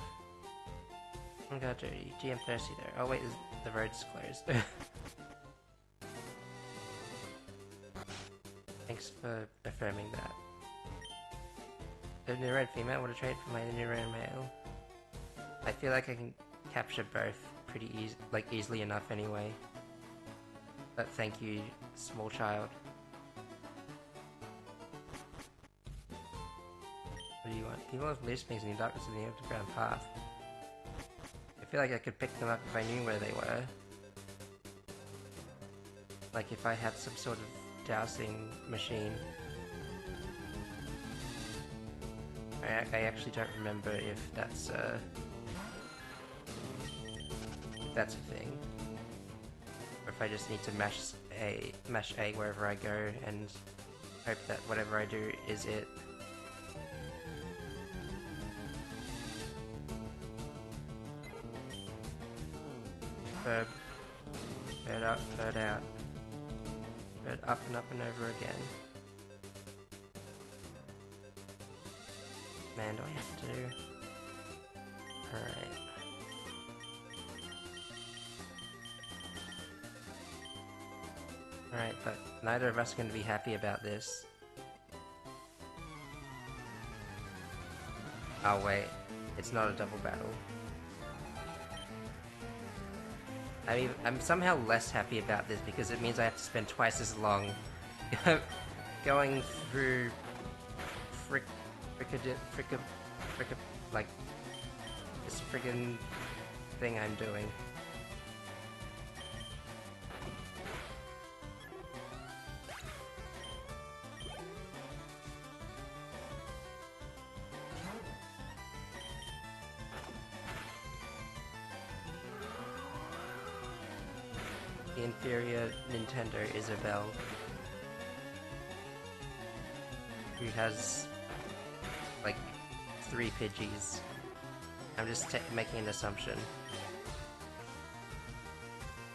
S1: Oh god, dirty. GM thirsty there. Oh wait, the road's closed. Thanks for affirming that. The new red female, what a trade for my new red male. I feel like I can capture both pretty easily enough anyway. But thank you, small child. What do you want? People have loose things in the darkness of the underground path. I feel like I could pick them up if I knew where they were. Like if I had some sort of dowsing machine. I actually don't remember if that's a thing. Or if I just need to mash A wherever I go and hope that whatever I do is it. Bird up, bird out. Bird up and over again. Man, do I have to? Alright. Alright, but neither of us are going to be happy about this. Oh wait, it's not a double battle. I'm somehow less happy about this because it means I have to spend twice as long going through like this friggin' thing I'm doing. The inferior Nintendo Isabelle, who has like 3 Pidgeys. I'm just making an assumption.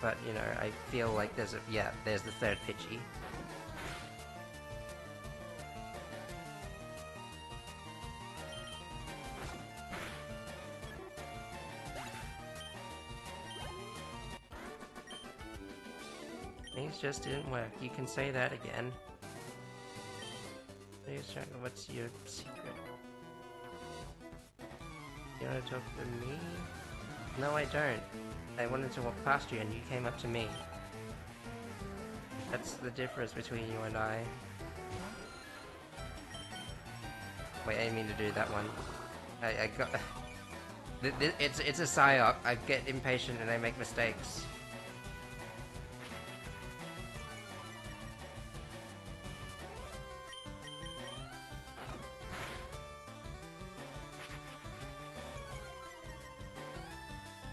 S1: But, you know, I feel like there's there's the 3rd Pidgey. Things just didn't work. You can say that again. What's your secret? You wanna talk to me? No, I don't. I wanted to walk past you and you came up to me. That's the difference between you and I. Wait, I didn't mean to do that one. I got... It's a psyop. I get impatient and I make mistakes.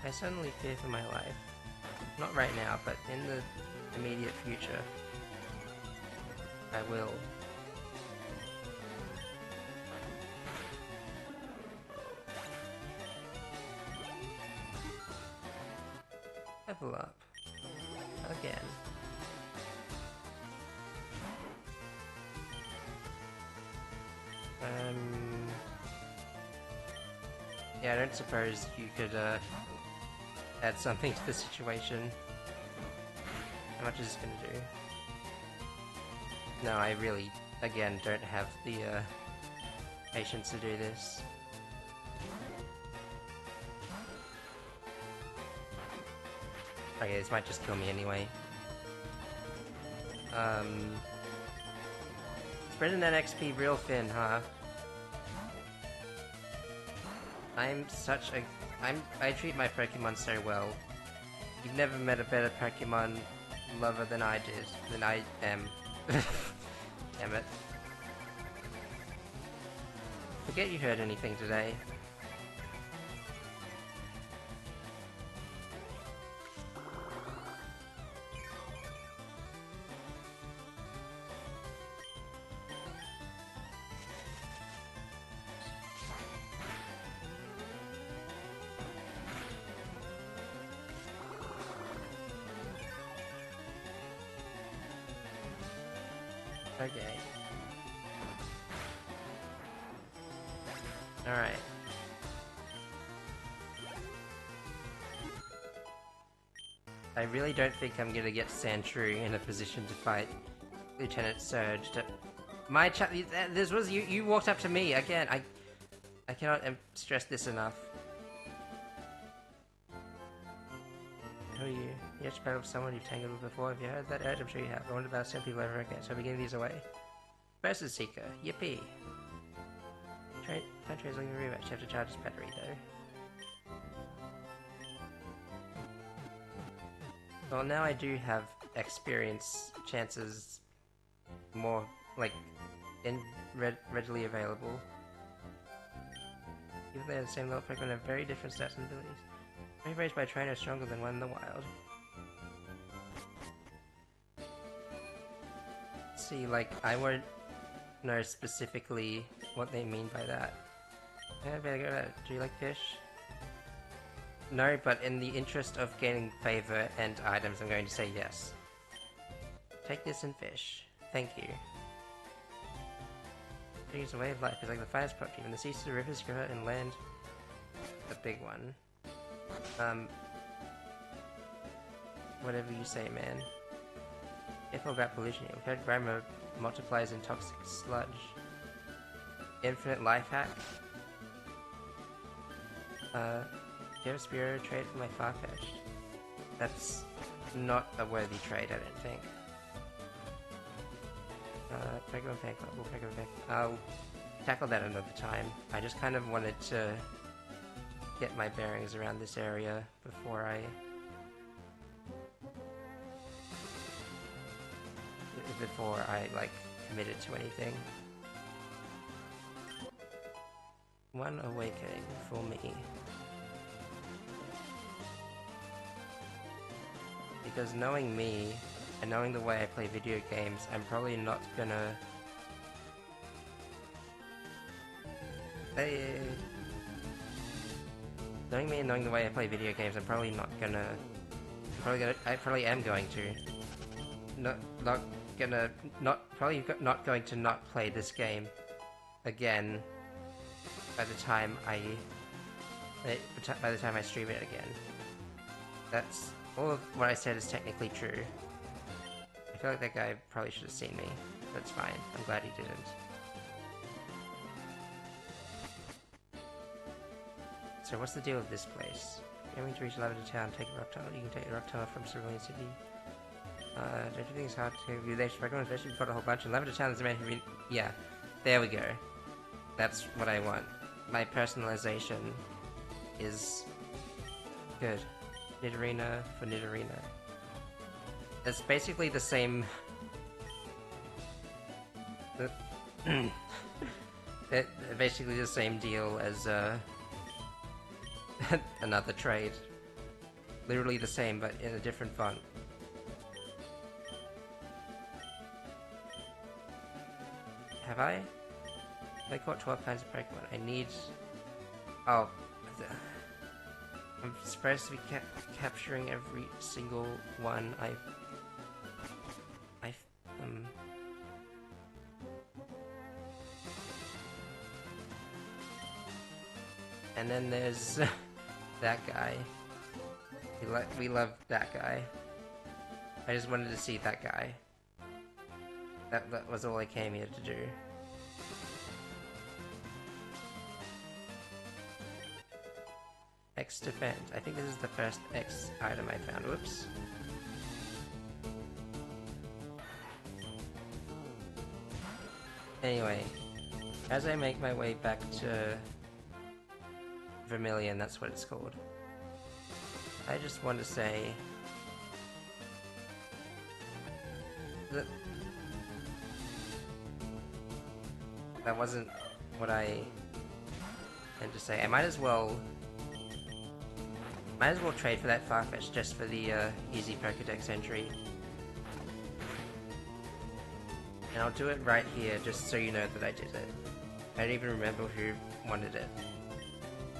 S1: I suddenly fear for my life. Not right now, but in the immediate future. I will. Level up. Again. Yeah, I don't suppose you could add something to the situation. How much is this gonna do? No, I really, again, don't have the patience to do this. Okay, this might just kill me anyway. Spreading that XP real thin, huh? I treat my Pokemon so well. You've never met a better Pokemon lover than I am. Damn it. Forget you heard anything today. Okay. Alright. I really don't think I'm gonna get Sandshrew in a position to fight Lieutenant Surge. My chat. This was you. You walked up to me again. I cannot stress this enough. Who are you? You have to battle with someone you've tangled with before. Have you heard that urge? I'm sure you have. I wonder about 10 people over again. So I'm giving these away. Versus Seeker. Yippee. Phone train's looking rematch. You have to charge his battery though. Well, now I do have experience chances more, like, readily available. Even though they're the same level, Pokemon have very different stats and abilities. Many raised by a trainer is stronger than one in the wild. See, like, I won't know specifically what they mean by that. Do you like fish? No, but in the interest of gaining favor and items, I'm going to say yes. Take this and fish. Thank you. It's a way of life. It's like the finest Pokemon. In the seas, the rivers, river, and land. The big one. Whatever you say, man. Careful about pollution. We've heard grammar multiplies in toxic sludge. Infinite life hack. Do you have a Spearow trade for my Farfetch'd? That's not a worthy trade, I don't think. Pokemon Fan Club. Pokemon Fan Club. I'll tackle that another time. I just kind of wanted to get my bearings around this area before I like committed to anything. One awakening for me. Because knowing me, and knowing the way I play video games, I'm probably not gonna... Knowing me and knowing the way I play video games, I'm probably not gonna... I probably am going to. Probably not going to not play this game again by the time I stream it again. That's all of what I said is technically true. I feel like that guy probably should have seen me. That's fine. I'm glad he didn't. So what's the deal with this place? Aiming to reach Lavender Town, take a rock tunnel. You can take the rock tunnel from Cerulean City. Don't you think it's hard to view these Pokemon, especially if you've got a whole bunch? And Lavender Town is the main... Yeah, there we go. That's what I want. My personalization is good. Nidorina for Nidorina. It's basically the same... basically the same deal as another trade. Literally the same, but in a different font. Have I? I caught 12 kinds of Pokemon. I need... Oh. I'm supposed to be capturing every single one And then there's that guy. We love that guy. I just wanted to see that guy. That was all I came here to do. X defend. I think this is the first X item I found. Whoops. Anyway, as I make my way back to Vermilion, that's what it's called. I just want to say that that wasn't what I meant to say. I might as well trade for that Farfetch just for the easy Pokédex entry. And I'll do it right here, just so you know that I did it. I don't even remember who wanted it.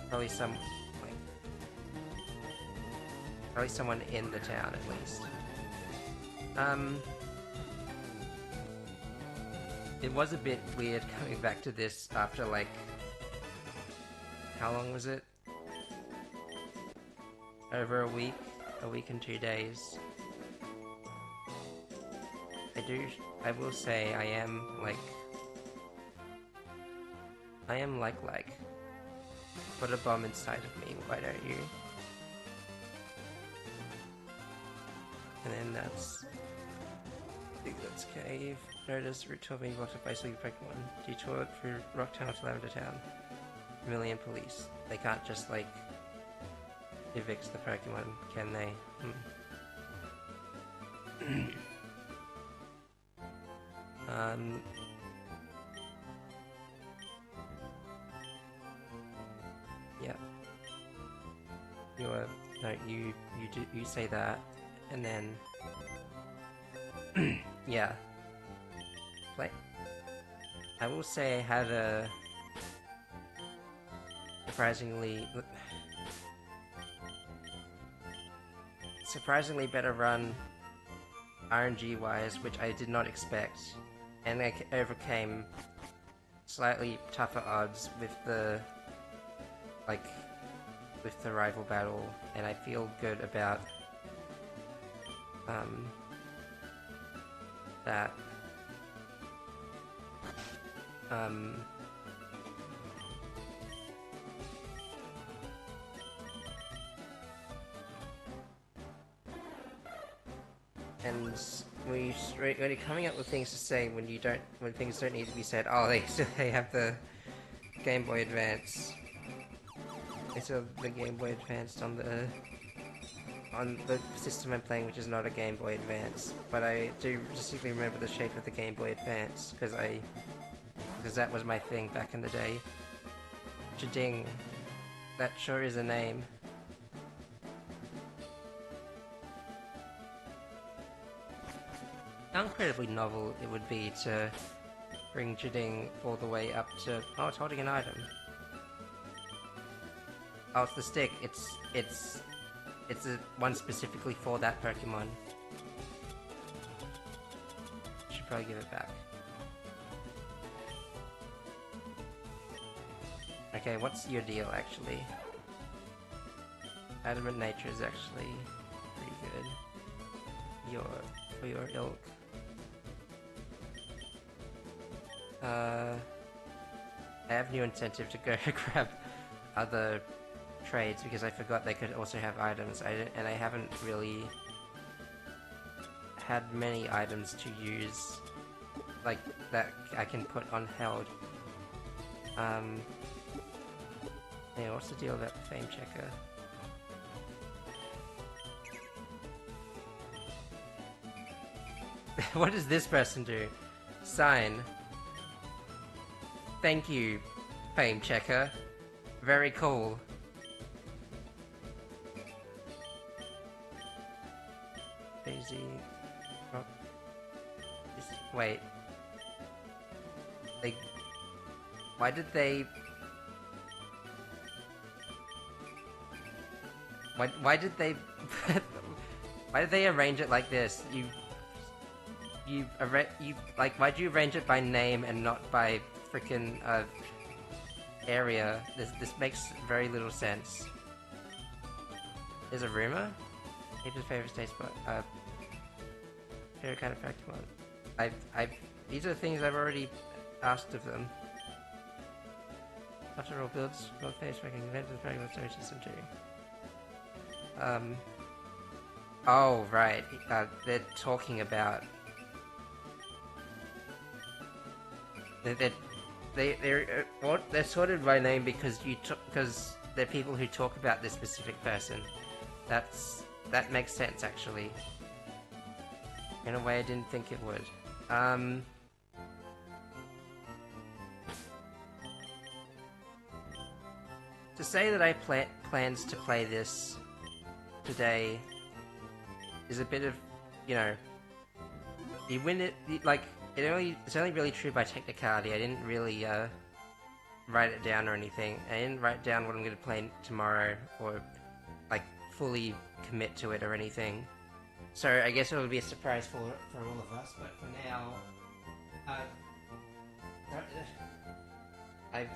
S1: Probably someone in the town, at least. It was a bit weird coming back to this after, like... How long was it? Over a week and 2 days. I will say I am like, put a bomb inside of me, why don't you? And then that's, I think that's cave. Notice Route 12 being blocked by sleepy Pokemon. Detour through Rock Town to Lavender Town. Vermilion Police. They can't just, like, evict the Pokemon, can they? Yeah. You say that, and then... yeah. Like, I will say I had a... surprisingly better run RNG wise, which I did not expect, and I overcame slightly tougher odds with the rival battle, and I feel good about that. And when you're coming up with things to say when things don't need to be said, oh, they have the Game Boy Advance. They still have the Game Boy Advance on the system I'm playing, which is not a Game Boy Advance. But I do distinctly remember the shape of the Game Boy Advance because that was my thing back in the day. Jading, that sure is a name. How incredibly novel it would be to bring Jading all the way up to... Oh, it's holding an item. Oh, it's the stick. It's one specifically for that Pokemon. Should probably give it back. Okay, what's your deal, actually? Adamant nature is actually pretty good. For your ilk. I have new incentive to go grab other trades because I forgot they could also have items. And I haven't really had many items to use, like that I can put on held. Yeah, what's the deal about the fame checker? What does this person do? Sign. Thank you, fame checker. Very cool. Daisy. Oh. Wait. Why did they... Why did they... Why did they arrange it like this? Why'd you arrange it by name and not by frickin' area. This makes very little sense. There's a rumor? People's favorite state spot. Favorite kind of Pokemon. These are things I've already asked of them. After all builds, not face making event of the Pokemon Storage System too. Oh, right. They're talking about... They're sorted by name because because they're people who talk about this specific person. That makes sense, actually. In a way I didn't think it would. To say that I plans to play this today is a bit of, you know, you win it, it's only really true by technicality. I didn't really, write it down or anything. I didn't write down what I'm going to play tomorrow, or, like, fully commit to it or anything. So I guess it'll be a surprise for all of us, but for now, I've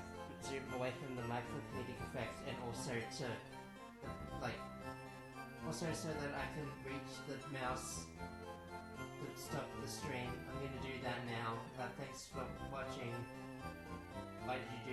S1: zoomed away from the mic for comedic effect, and also to, also so that I can reach the mouse to stop the stream. I'm gonna do that now. Thanks for watching. Why did you do